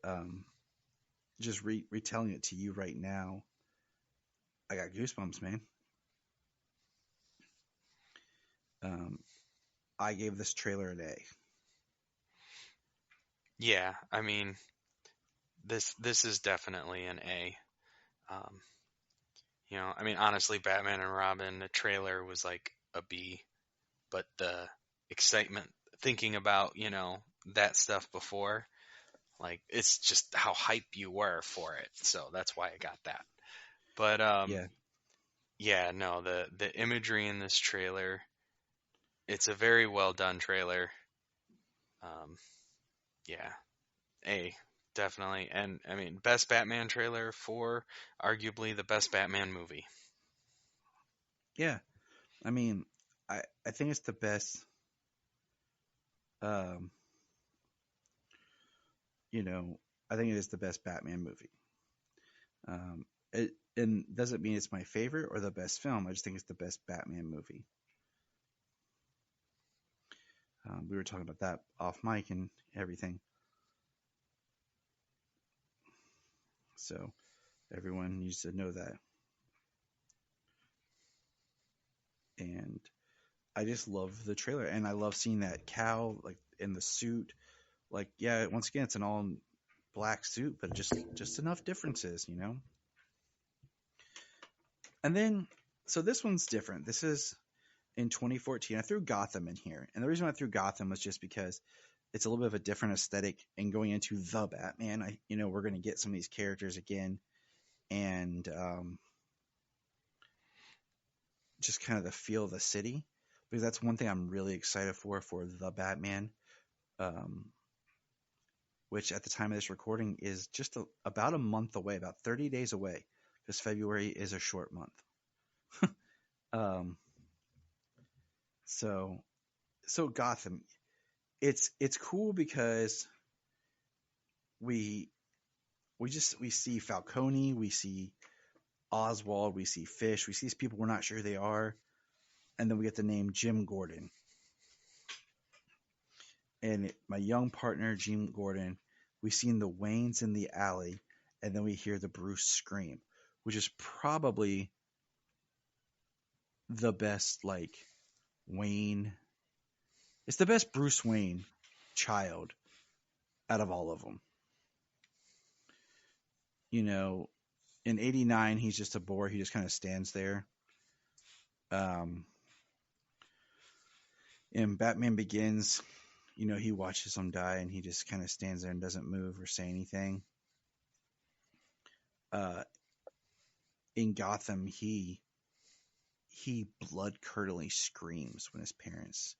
E: Just retelling it to you right now. I got goosebumps, man. I gave this trailer an A.
F: Yeah, I mean, this is definitely an A. I mean, honestly, Batman and Robin, the trailer was like a B, but the excitement thinking about, that stuff before, like, it's just how hype you were for it. So that's why I got that. But, yeah, no, the imagery in this trailer, it's a very well done trailer. Yeah, A, definitely. And I mean, best Batman trailer for arguably the best Batman movie.
E: Yeah. I mean, I think it's the best. I think it is the best Batman movie. It and doesn't mean it's my favorite or the best film. I just think it's the best Batman movie. We were talking about that off mic and everything. So everyone needs to know that. And I just love the trailer, and I love seeing that cow like in the suit. Like, yeah, once again, it's an all black suit, but just enough differences, you know. And then, so this one's different. This is in 2014. I threw Gotham in here, and the reason I threw Gotham was just because it's a little bit of a different aesthetic. And going into the Batman, we're going to get some of these characters again, and just kind of the feel of the city, because that's one thing I'm really excited for the Batman, which at the time of this recording is just about a month away, about 30 days away, because February is a short month. So Gotham, it's cool because we see Falcone, we see Oswald, we see Fish, we see these people we're not sure who they are, and then we get the name Jim Gordon. And my young partner, Jim Gordon, we seen the Waynes in the alley, and then we hear the Bruce scream, which is probably the best, like, Wayne. It's the best Bruce Wayne child out of all of them. You know, in 89, he's just a bore. He just kind of stands there. In Batman Begins, he watches them die and he just kind of stands there and doesn't move or say anything. In Gotham, he blood-curdling screams when his parents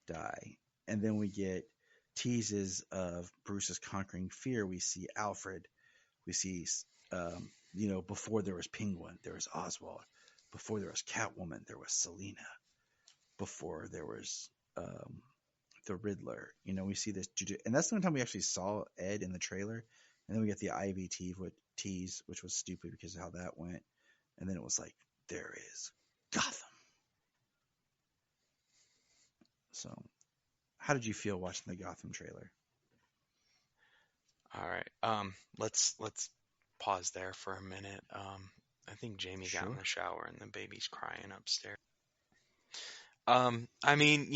E: die. And then we get teases of Bruce's conquering fear. We see Alfred. We see, before there was Penguin, there was Oswald. Before there was Catwoman, there was Selina. Before there was the Riddler. We see this. And that's the only time we actually saw Ed in the trailer. And then we get the Ivy tease, which was stupid because of how that went. And then it was like, there is Gotham. So, how did you feel watching the Gotham trailer?
F: All right. Let's pause there for a minute. I think Jamie got in the shower and the baby's crying upstairs. I mean,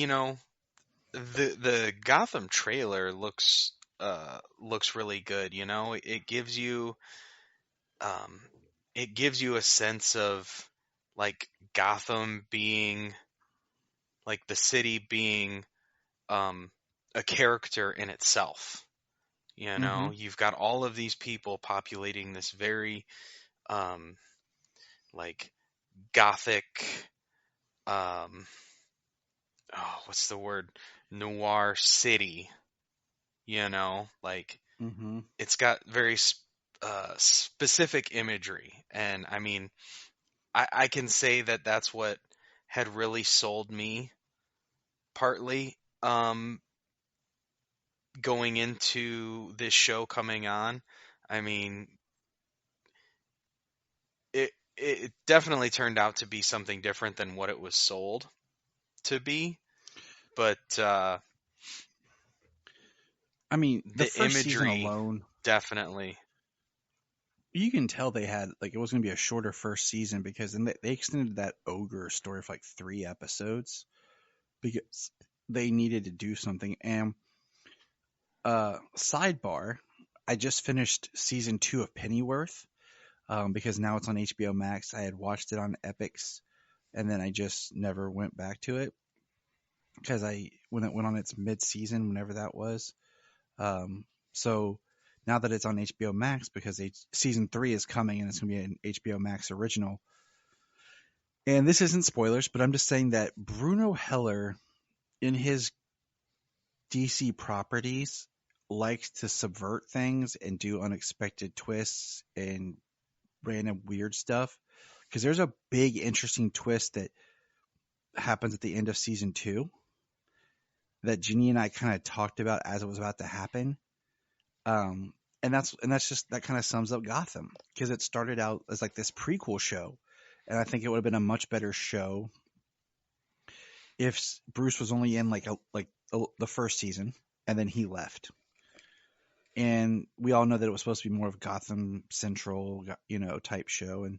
F: the Gotham trailer looks really good. It gives you a sense of, like, Gotham being, like, the city being a character in itself. You've got all of these people populating this very like gothic what's the word, noir city. It's got very specific imagery, and I mean, I can say that that's what had really sold me partly going into this show coming on. I mean, it definitely turned out to be something different than what it was sold to be, but I mean, the first season alone, definitely.
E: You can tell they had, like, it was going to be a shorter first season, because then they extended that ogre story for like 3 episodes because they needed to do something. And sidebar, I just finished season 2 of Pennyworth because now it's on HBO Max. I had watched it on Epix, and then I just never went back to it because when it went on its mid-season, whenever that was. So now that it's on HBO Max, because season 3 is coming and it's going to be an HBO Max original. And this isn't spoilers, but I'm just saying that Bruno Heller, in his DC properties, likes to subvert things and do unexpected twists and random weird stuff. Because there's a big, interesting twist that happens at the end of season 2 that Ginny and I kind of talked about as it was about to happen. And that's just, that kind of sums up Gotham, because it started out as like this prequel show, and I think it would have been a much better show if Bruce was only in the first season and then he left. And we all know that it was supposed to be more of Gotham Central, type show, and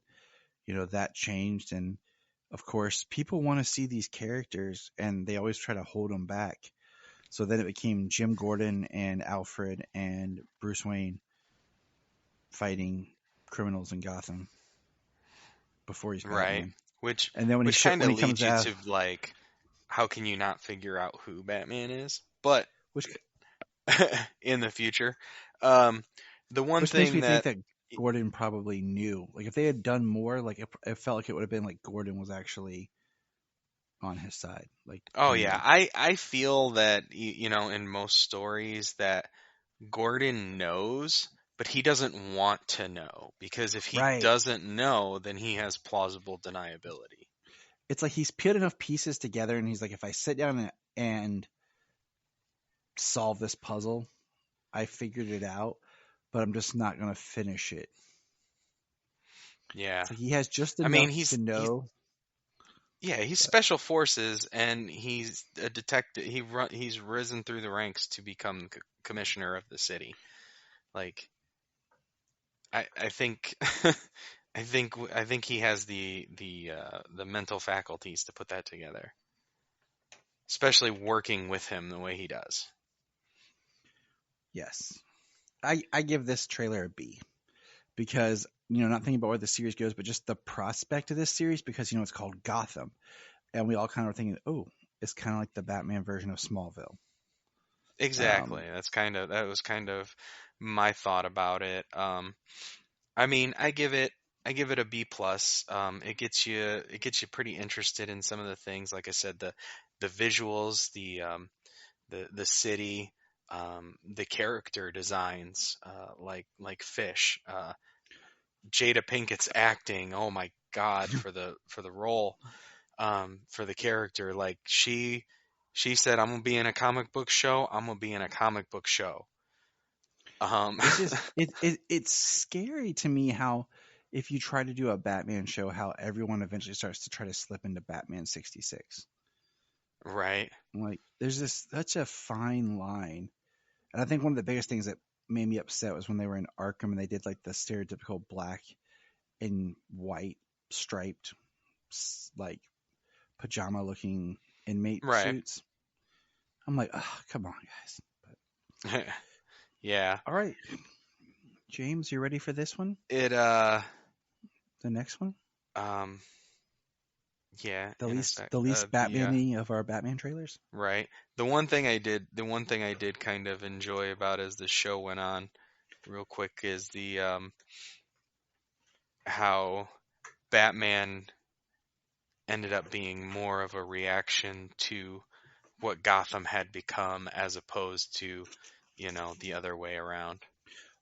E: that changed. And of course, people want to see these characters, and they always try to hold them back. So then it became Jim Gordon and Alfred and Bruce Wayne fighting criminals in Gotham before he's
F: Right.
E: Batman.
F: Which
E: And then when
F: kind of
E: he comes
F: leads you
E: out,
F: to like, how can you not figure out who Batman is? But
E: which
F: in the future, um, the one
E: makes me
F: thing
E: think
F: that,
E: that Gordon probably knew. Like if they had done more, like it felt like it would have been like Gordon was actually on his side. Like
F: oh
E: he
F: yeah,
E: knew.
F: I feel that in most stories that Gordon knows, but he doesn't want to know, because if he
E: Right.
F: doesn't know, then he has plausible deniability.
E: It's like he's put enough pieces together, and he's like, if I sit down and solve this puzzle, I figured it out, but I'm just not going to finish it.
F: Yeah.
E: It's like he has just
F: I mean,
E: enough to know.
F: he's
E: But
F: special forces, and he's a detective. He's risen through the ranks to become commissioner of the city. Like, I think I think he has the mental faculties to put that together, especially working with him the way he does.
E: yes, I give this trailer a B because not thinking about where the series goes, but just the prospect of this series, because it's called Gotham, and we all kind of were thinking, oh, it's kind of like the Batman version of Smallville.
F: Exactly. That was kind of my thought about it. I mean, I give it a B plus. It gets you pretty interested in some of the things. Like I said, the visuals, the city, the character designs, like Fish, Jada Pinkett's acting. Oh my God, for the role, for the character. Like she said, I'm gonna be in a comic book show. I'm gonna be in a comic book show.
E: It's just it's scary to me how if you try to do a Batman show, how everyone eventually starts to try to slip into Batman 66.
F: Right.
E: Like there's this such a fine line, and I think one of the biggest things that made me upset was when they were in Arkham and they did like the stereotypical black and white striped like pajama looking inmate
F: Right.
E: suits. I'm like, oh, come on, guys. But,
F: Yeah.
E: all right, James, you ready for this one?
F: It
E: The next one,
F: um yeah,
E: the
F: in a
E: least
F: sec.
E: the least Batman-y of our Batman trailers.
F: Right. The one thing I did kind of enjoy about as the show went on, real quick, is the how Batman ended up being more of a reaction to what Gotham had become, as opposed to, the other way around.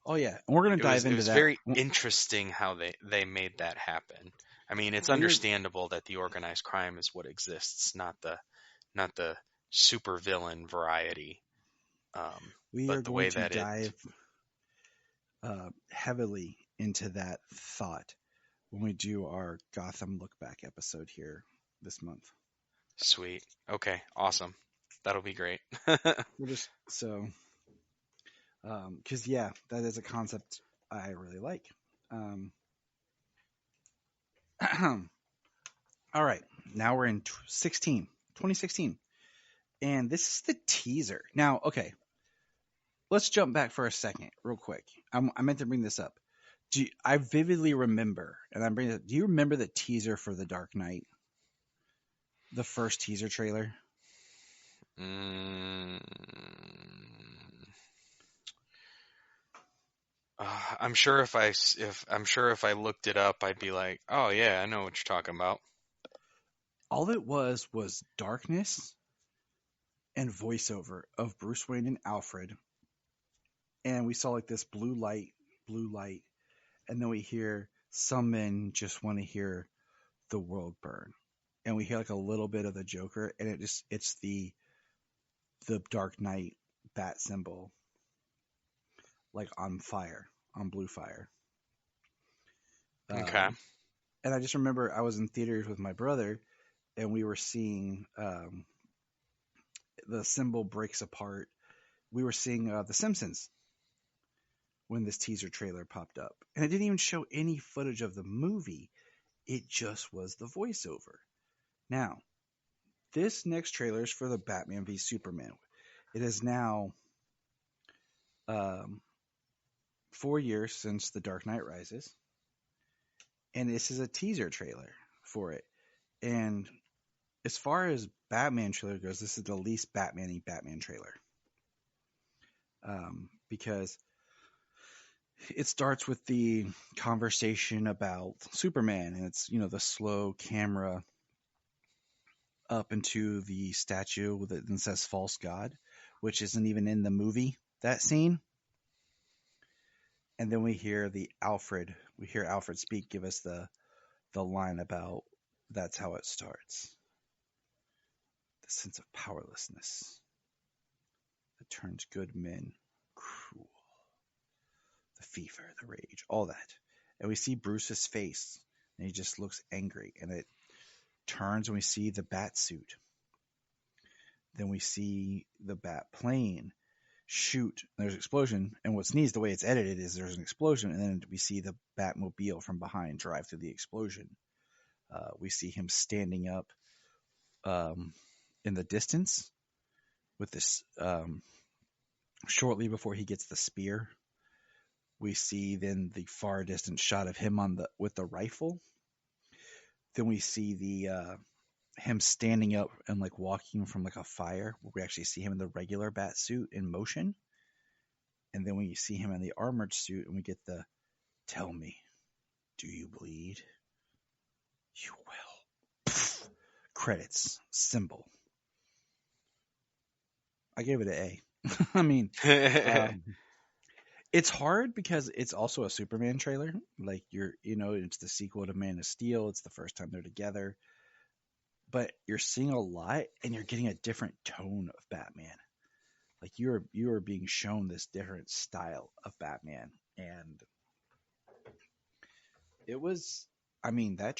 E: Oh yeah, and we're gonna dive
F: It
E: into
F: was
E: that.
F: very interesting how they made that happen. I mean, it's
E: We are
F: understandable that the organized crime is what exists, not the super villain variety.
E: we are
F: But the
E: going
F: way
E: to
F: that it
E: dive heavily into that thought when we do our Gotham look back episode here this month.
F: sweet. Okay, awesome. That'll be great.
E: We're just so because yeah, that is a concept I really like. Um, all right, now we're in 2016, and this is the teaser. Now, okay, let's jump back for a second, real quick. I meant to bring this up. I vividly remember, and I'm bringing it. Do you remember the teaser for The Dark Knight? The first teaser trailer.
F: mm, I'm sure if I looked it up, I'd be like, oh yeah, I know what you're talking about.
E: All it was darkness and voiceover of Bruce Wayne and Alfred, and we saw like this blue light, and then we hear some men just want to hear the world burn, and we hear like a little bit of the Joker, and it's the Dark Knight bat symbol, like on fire, on blue fire.
F: Okay.
E: And I just remember I was in theaters with my brother, and we were seeing the symbol breaks apart. We were seeing The Simpsons when this teaser trailer popped up, and it didn't even show any footage of the movie. It just was the voiceover. Now, this next trailer is for the Batman v Superman. It is now 4 years since The Dark Knight Rises, and this is a teaser trailer for it. And as far as Batman trailer goes, this is the least Batman-y Batman trailer. Because it starts with the conversation about Superman, and it's, the slow camera up into the statue that then says false god, which isn't even in the movie, that scene. And then we hear Alfred speak, give us the line about that's how it starts. The sense of powerlessness that turns good men cruel. The fever, the rage, all that. And we see Bruce's face, and he just looks angry, and it turns and we see the bat suit. Then we see the bat plane shoot. There's an explosion, and what's neat is the way it's edited is there's an explosion, and then we see the Batmobile from behind drive through the explosion. We see him standing up in the distance with this shortly before he gets the spear. We see then the far distant shot of him with the rifle. Then we see him standing up and like walking from like a fire, where we actually see him in the regular bat suit in motion. And then we see him in the armored suit, and we get the "Tell me, do you bleed? You will." Pfft. Credits symbol. I gave it an A. I mean, it's hard because it's also a Superman trailer. Like it's the sequel to Man of Steel. It's the first time they're together. But you're seeing a lot, and you're getting a different tone of Batman. Like you are being shown this different style of Batman, and it was. I mean, that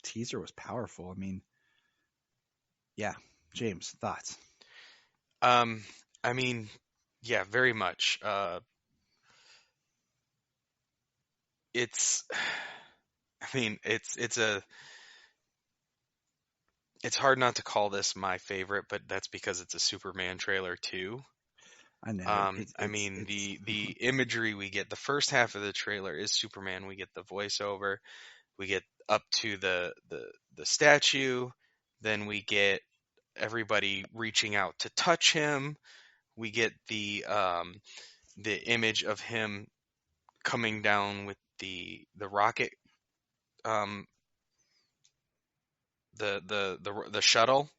E: teaser was powerful. I mean, yeah. James, thoughts?
F: I mean, yeah, very much. It's hard not to call this my favorite, but that's because it's a Superman trailer too.
E: I know.
F: The imagery we get, the first half of the trailer is Superman. We get the voiceover, we get up to the statue, then we get everybody reaching out to touch him. We get the image of him coming down with the rocket, the shuttle,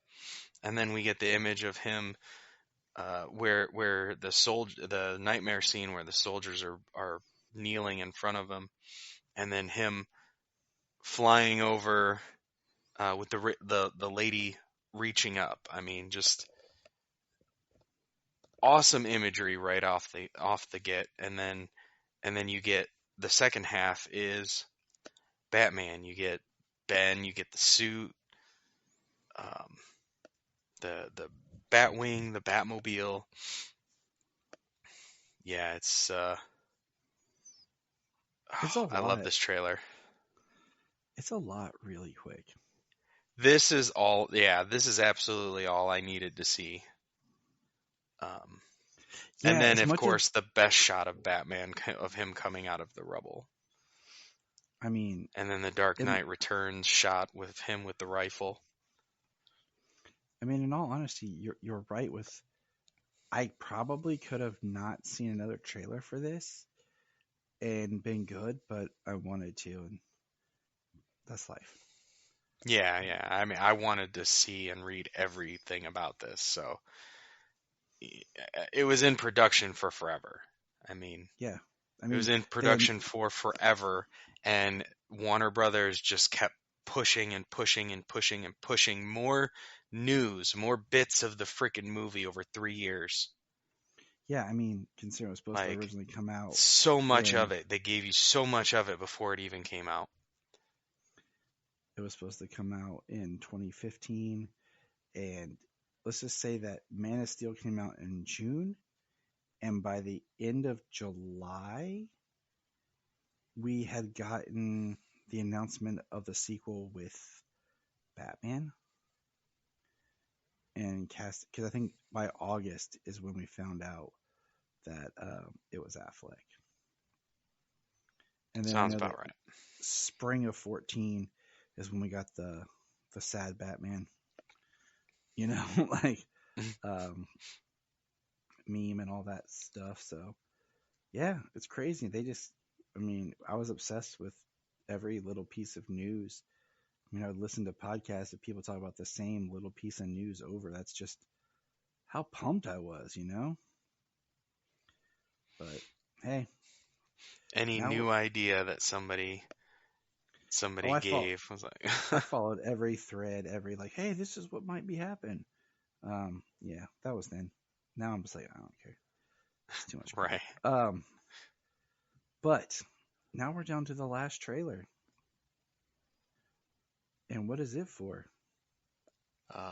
F: and then we get the image of him where the nightmare scene where the soldiers are kneeling in front of him, and then him flying over with the lady reaching up. I mean, just awesome imagery right off the get, and then you get the second half is Batman. You get Ben, you get the suit, the Batwing, the Batmobile. Yeah, it's
E: a lot.
F: I love this trailer.
E: It's a lot really quick.
F: This is absolutely all I needed to see. And then, of course, the best shot of Batman, of him coming out of the rubble.
E: I mean...
F: And then the Dark Knight Returns shot with him with the rifle.
E: I mean, in all honesty, you're right with... I probably could have not seen another trailer for this and been good, but I wanted to, and that's life.
F: Yeah. I mean, I wanted to see and read everything about this, so... It was in production for forever. I mean,
E: it
F: was in production for forever, and Warner Brothers just kept pushing and pushing and pushing and pushing more news, more bits of the freaking movie over 3 years.
E: Yeah, I mean, considering it was supposed to originally come out.
F: So much of it. They gave you so much of it before it even came out.
E: It was supposed to come out in 2015, and let's just say that Man of Steel came out in June, and by the end of July, we had gotten the announcement of the sequel with Batman. And cast, because I think by August is when we found out that it was Affleck. And then
F: Sounds
E: I know
F: about
E: that
F: right.
E: spring of 14 is when we got the sad Batman, you know, like meme and all that stuff. So yeah, it's crazy. I was obsessed with every little piece of news. I would listen to podcasts that people talk about the same little piece of news over. That's just how pumped I was, you know? But hey,
F: Any
E: now
F: new idea that somebody
E: I
F: gave was like,
E: followed every thread, every like, hey, this is what might be happening. Yeah, that was then. Now I'm just like, I don't care. It's too much.
F: right.
E: But now we're down to the last trailer. And what is it for?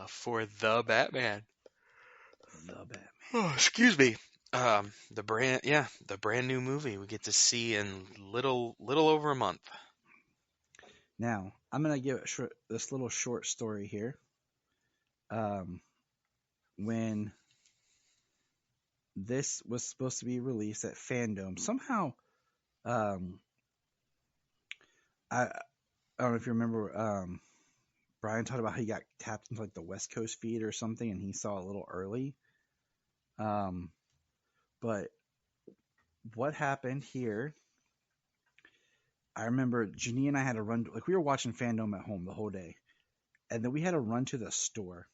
F: For the Batman.
E: The Batman.
F: Oh, excuse me. The brand new movie we get to see in little over a month.
E: Now, I'm going to give this little short story here. When this was supposed to be released at Fandom, somehow, I don't know if you remember, Brian talked about how he got tapped into like the West Coast feed or something, and he saw a little early. But what happened here? I remember Janie and I had to run, like we were watching Fandom at home the whole day, and then we had to run to the store.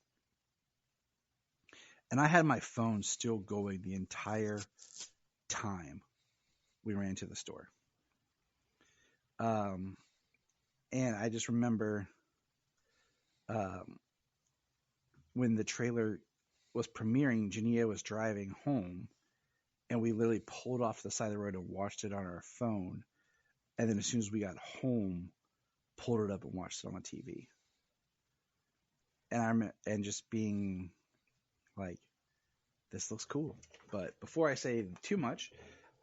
E: And I had my phone still going the entire time we ran to the store. And I just remember when the trailer was premiering, Jania was driving home, and we literally pulled off the side of the road and watched it on our phone. And then as soon as we got home, pulled it up and watched it on the TV. And just being like, this looks cool. But before I say too much,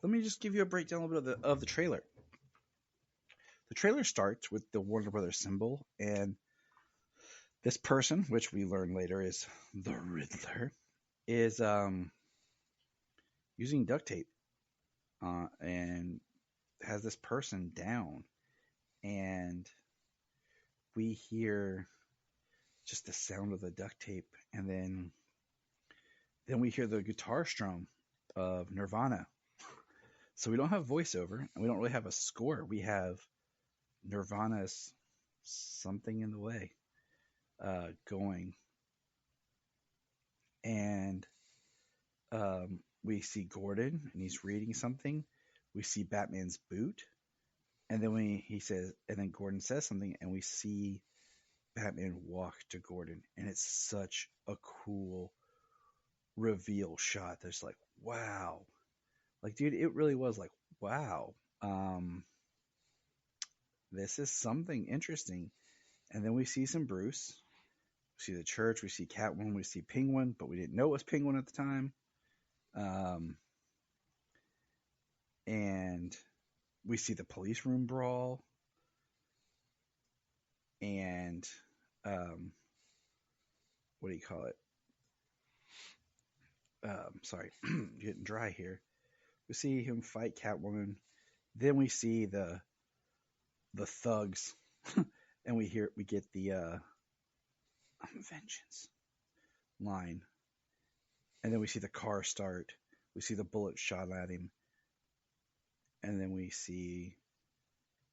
E: let me just give you a breakdown a little bit of the trailer. The trailer starts with the Warner Brothers symbol, and this person, which we learn later is the Riddler, is using duct tape and has this person down, and we hear just the sound of the duct tape, and then we hear the guitar strum of Nirvana. So we don't have voiceover, and we don't really have a score. We have Nirvana's Something in the Way going. And we see Gordon, and he's reading something. We see Batman's boot, and then Gordon says something, and we see Batman walk to Gordon, and it's such a cool reveal shot. There's like, wow, like, dude, it really was like, wow, this is something interesting. And then we see some Bruce, we see the church, we see Catwoman, we see Penguin, but we didn't know it was Penguin at the time. And we see the police room brawl, and what do you call it? Sorry, getting dry here. We see him fight Catwoman. Then we see the thugs, and we get the vengeance line, and then we see the car start. We see the bullet shot at him, and then we see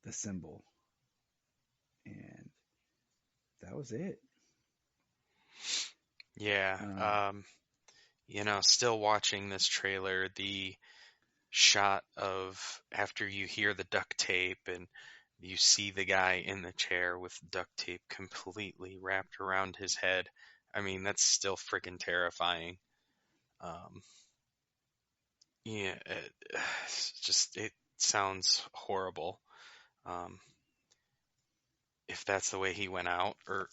E: the symbol, and that was it.
F: Yeah. Still watching this trailer, the shot of after you hear the duct tape and you see the guy in the chair with duct tape completely wrapped around his head. I mean, that's still freaking terrifying. Yeah, it sounds horrible. If that's the way he went out, or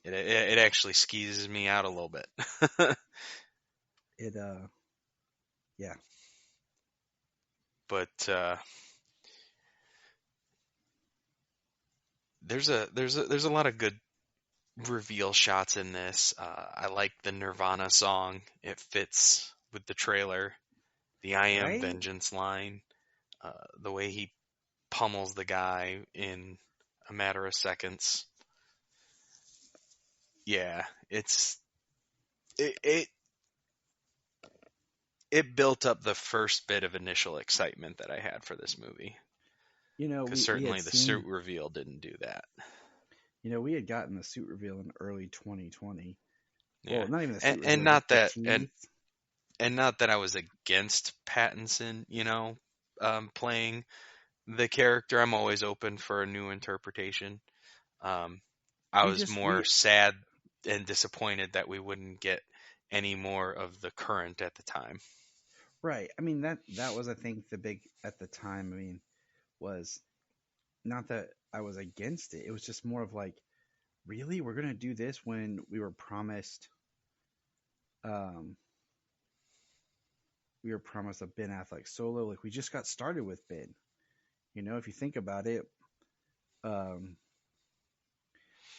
F: it actually skeezes me out a little bit.
E: Yeah.
F: But there's a lot of good reveal shots in this. I like the Nirvana song. It fits with the trailer. The "I am
E: Right?
F: vengeance" line, the way he pummels the guy in a matter of seconds. Yeah, it it built up the first bit of initial excitement that I had for this movie.
E: You know,
F: Because
E: we had
F: certainly the suit
E: seen,
F: reveal didn't do that.
E: we had gotten the suit reveal in early 2020.
F: Yeah,
E: Well, not even the
F: and
E: suit
F: and
E: reveal, just
F: not
E: the
F: that
E: teeth.
F: and not that I was against Pattinson, playing the character. I'm always open for a new interpretation. Um, I
E: We
F: was
E: just
F: more
E: we
F: sad and disappointed that we wouldn't get any more of the current at the time.
E: Right. I mean that was, I think, the big at the time. I mean, was not that I was against it. It was just more of like, really, we're gonna do this when um we were promised a Ben Affleck solo. Like, we just got started with Ben. If you think about it, um,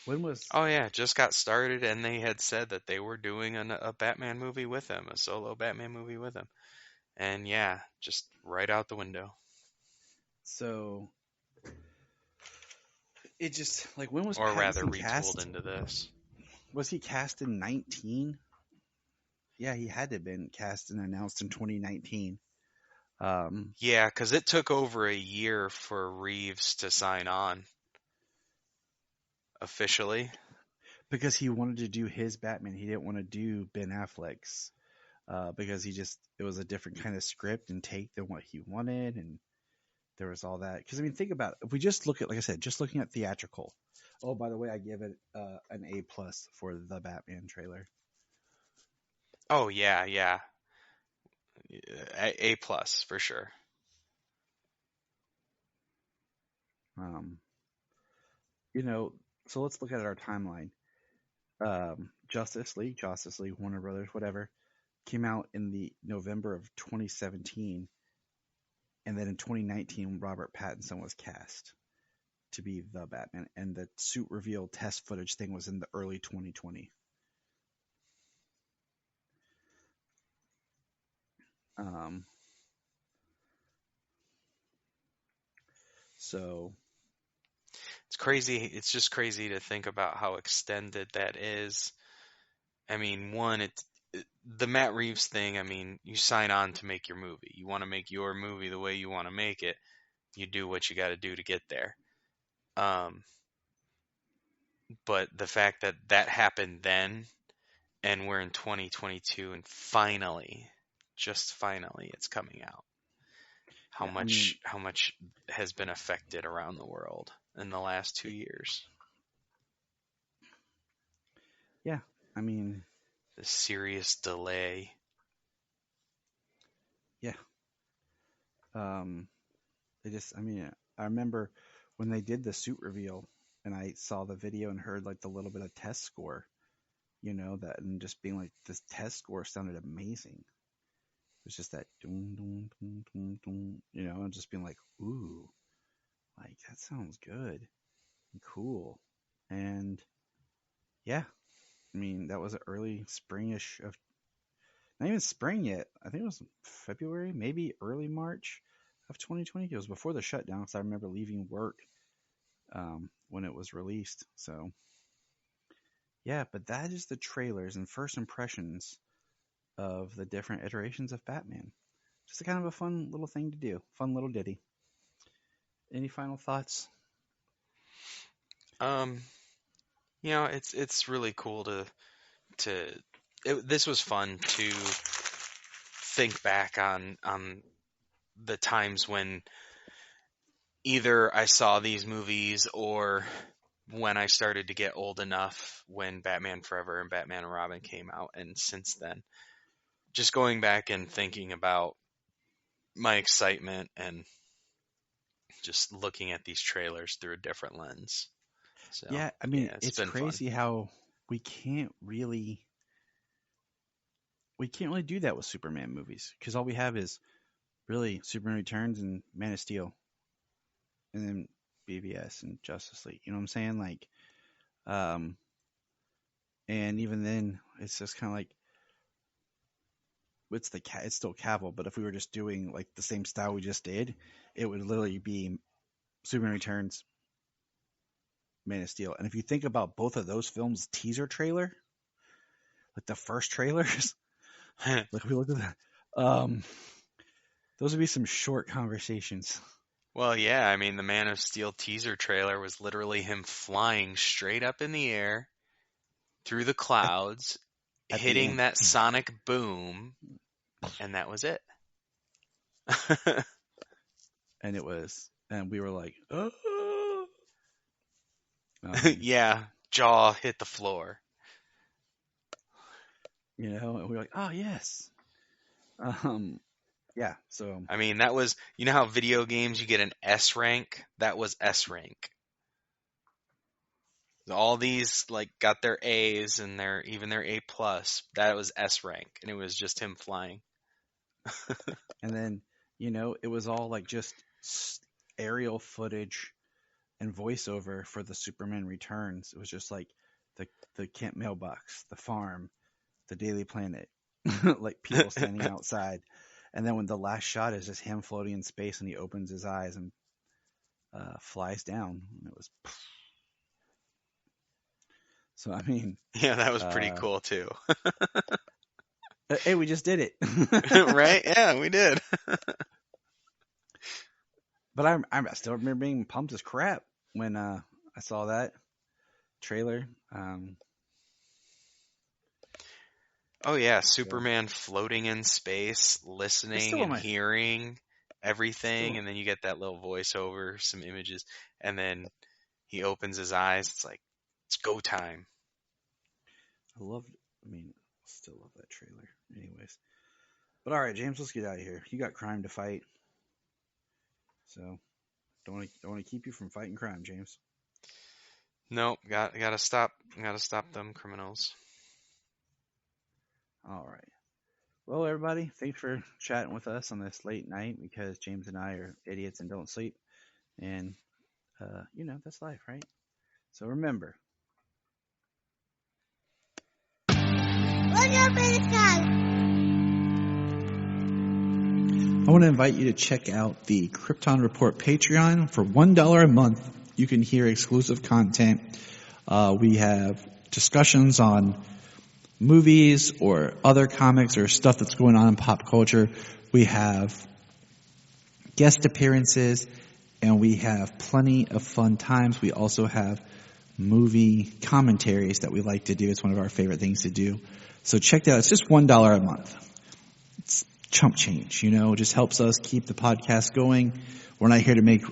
E: when was
F: Oh yeah, just got started, and they had said that they were doing a Batman movie with him, a solo Batman movie with him, and yeah, just right out the window.
E: so it just like, when was
F: Or rather,
E: Pattinson
F: retooled
E: cast?
F: into this.
E: Was he cast in 19? Yeah, he had to have been cast and announced in 2019.
F: Yeah, because it took over a year for Reeves to sign on officially.
E: Because he wanted to do his Batman. He didn't want to do Ben Affleck's, because it was a different kind of script and take than what he wanted. And there was all that. Because, I mean, think about it. If we just look at, like I said, just looking at theatrical. Oh, by the way, I give it an A plus for the Batman trailer.
F: Oh yeah, yeah, A plus for sure.
E: Um, so let's look at our timeline. Justice League, Warner Brothers, whatever, came out in the November of 2017, and then in 2019, Robert Pattinson was cast to be the Batman, and the suit reveal test footage thing was in the early 2020. Um, so
F: It's crazy. It's just crazy to think about how extended that is. I mean, the Matt Reeves thing. I mean, you sign on to make your movie. You want to make your movie the way you want to make it. You do what you got to do to get there. Um, but the fact that that happened then, and we're in 2022, and finally, just finally, it's coming out. How
E: yeah, I mean,
F: much has been affected around the world in the last 2 years?
E: yeah, I mean,
F: The serious delay.
E: yeah. Um, I mean, I remember when they did the suit reveal, and I saw the video and heard like the little bit of test score, that, and just being like, this test score sounded amazing. It was just that doom doom doom doom doom, and just being like, ooh, like that sounds good and cool. And yeah, I mean, that was an early springish of, not even spring yet. I think it was February, maybe early March of 2020. It was before the shutdown, because I remember leaving work when it was released. So yeah, but that is the trailers and first impressions of the different iterations of Batman. Just a kind of a fun little thing to do, fun little ditty. Any final thoughts?
F: Um, it's really cool to this was fun to think back on the times when either I saw these movies or when I started to get old enough when Batman Forever and Batman and Robin came out, and since then, just going back and thinking about my excitement and just looking at these trailers through a different lens. So,
E: Yeah, I mean,
F: yeah, it's
E: it's
F: been fun.
E: crazy how we can't really do that with Superman movies, because all we have is really Superman Returns and Man of Steel, and then BVS and Justice League. You know what I'm saying? Like, and even then, it's just kind of like, it's still Cavill, but if we were just doing like the same style we just did, it would literally be Superman Returns, Man of Steel. And if you think about both of those films' teaser trailer, like the first trailers, like we look at that, those would be some short conversations.
F: Well, yeah, I mean, the Man of Steel teaser trailer was literally him flying straight up in the air through the clouds,
E: At the
F: hitting
E: end.
F: that sonic boom, and that was it.
E: And we were like, oh.
F: Yeah, jaw hit the floor.
E: You know, and we were like, oh, yes. Yeah, so.
F: I mean, that was, you know how video games you get an S rank? That was S rank. All these like got their A's and even their A plus. That was S rank, and it was just him flying.
E: And then, you know, it was all like just aerial footage and voiceover for the Superman Returns. It was just like the Kent mailbox, the farm, the Daily Planet, like people standing outside. And then when the last shot is just him floating in space and he opens his eyes and flies down. And it was. So, I mean.
F: Yeah, that was pretty cool too.
E: Hey, we just did it.
F: Right? Yeah, we did.
E: But I still remember being pumped as crap when I saw that trailer.
F: Oh yeah, Superman floating in space, listening and hearing everything, and then you get that little voiceover, some images, and then he opens his eyes. It's like, it's go time.
E: Still love that trailer. Anyways. But all right, James, let's get out of here. You got crime to fight. So, don't want to keep you from fighting crime, James.
F: Nope, gotta stop them criminals.
E: All right. Well, everybody, thanks for chatting with us on this late night because James and I are idiots and don't sleep. And, you know, that's life, right? So remember.
A: Look up in the sky.
E: I want to invite you to check out the Krypton Report Patreon. For $1 a month, you can hear exclusive content. We have discussions on movies or other comics or stuff that's going on in pop culture. We have guest appearances, and we have plenty of fun times. We also have movie commentaries that we like to do. It's one of our favorite things to do. So check that out. It's just $1 a month. It's chump change, you know, it just helps us keep the podcast going. We're not here to make,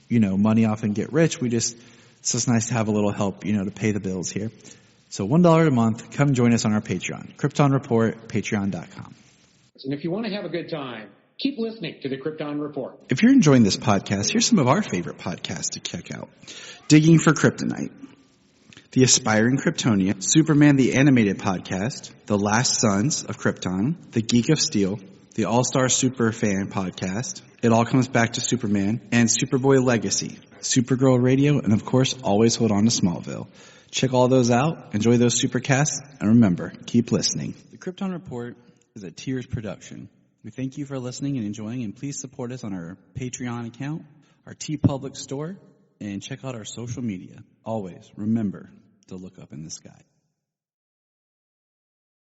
E: you know, money off and get rich. It's just nice to have a little help, you know, to pay the bills here. So $1 a month, come join us on our Patreon. Krypton Report, patreon.com.
B: And if you want to have a good time, keep listening to the Krypton Report.
E: If you're enjoying this podcast, here's some of our favorite podcasts to check out. Digging for Kryptonite, The Aspiring Kryptonia, Superman the Animated Podcast, The Last Sons of Krypton, The Geek of Steel, the All-Star Superfan Podcast, It All Comes Back to Superman, and Superboy Legacy, Supergirl Radio, and of course, always hold on to Smallville. Check all those out, enjoy those supercasts, and remember, keep listening. The Krypton Report is a Tears production. We thank you for listening and enjoying, and please support us on our Patreon account, our TeePublic store, and check out our social media. Always remember to look up in the sky.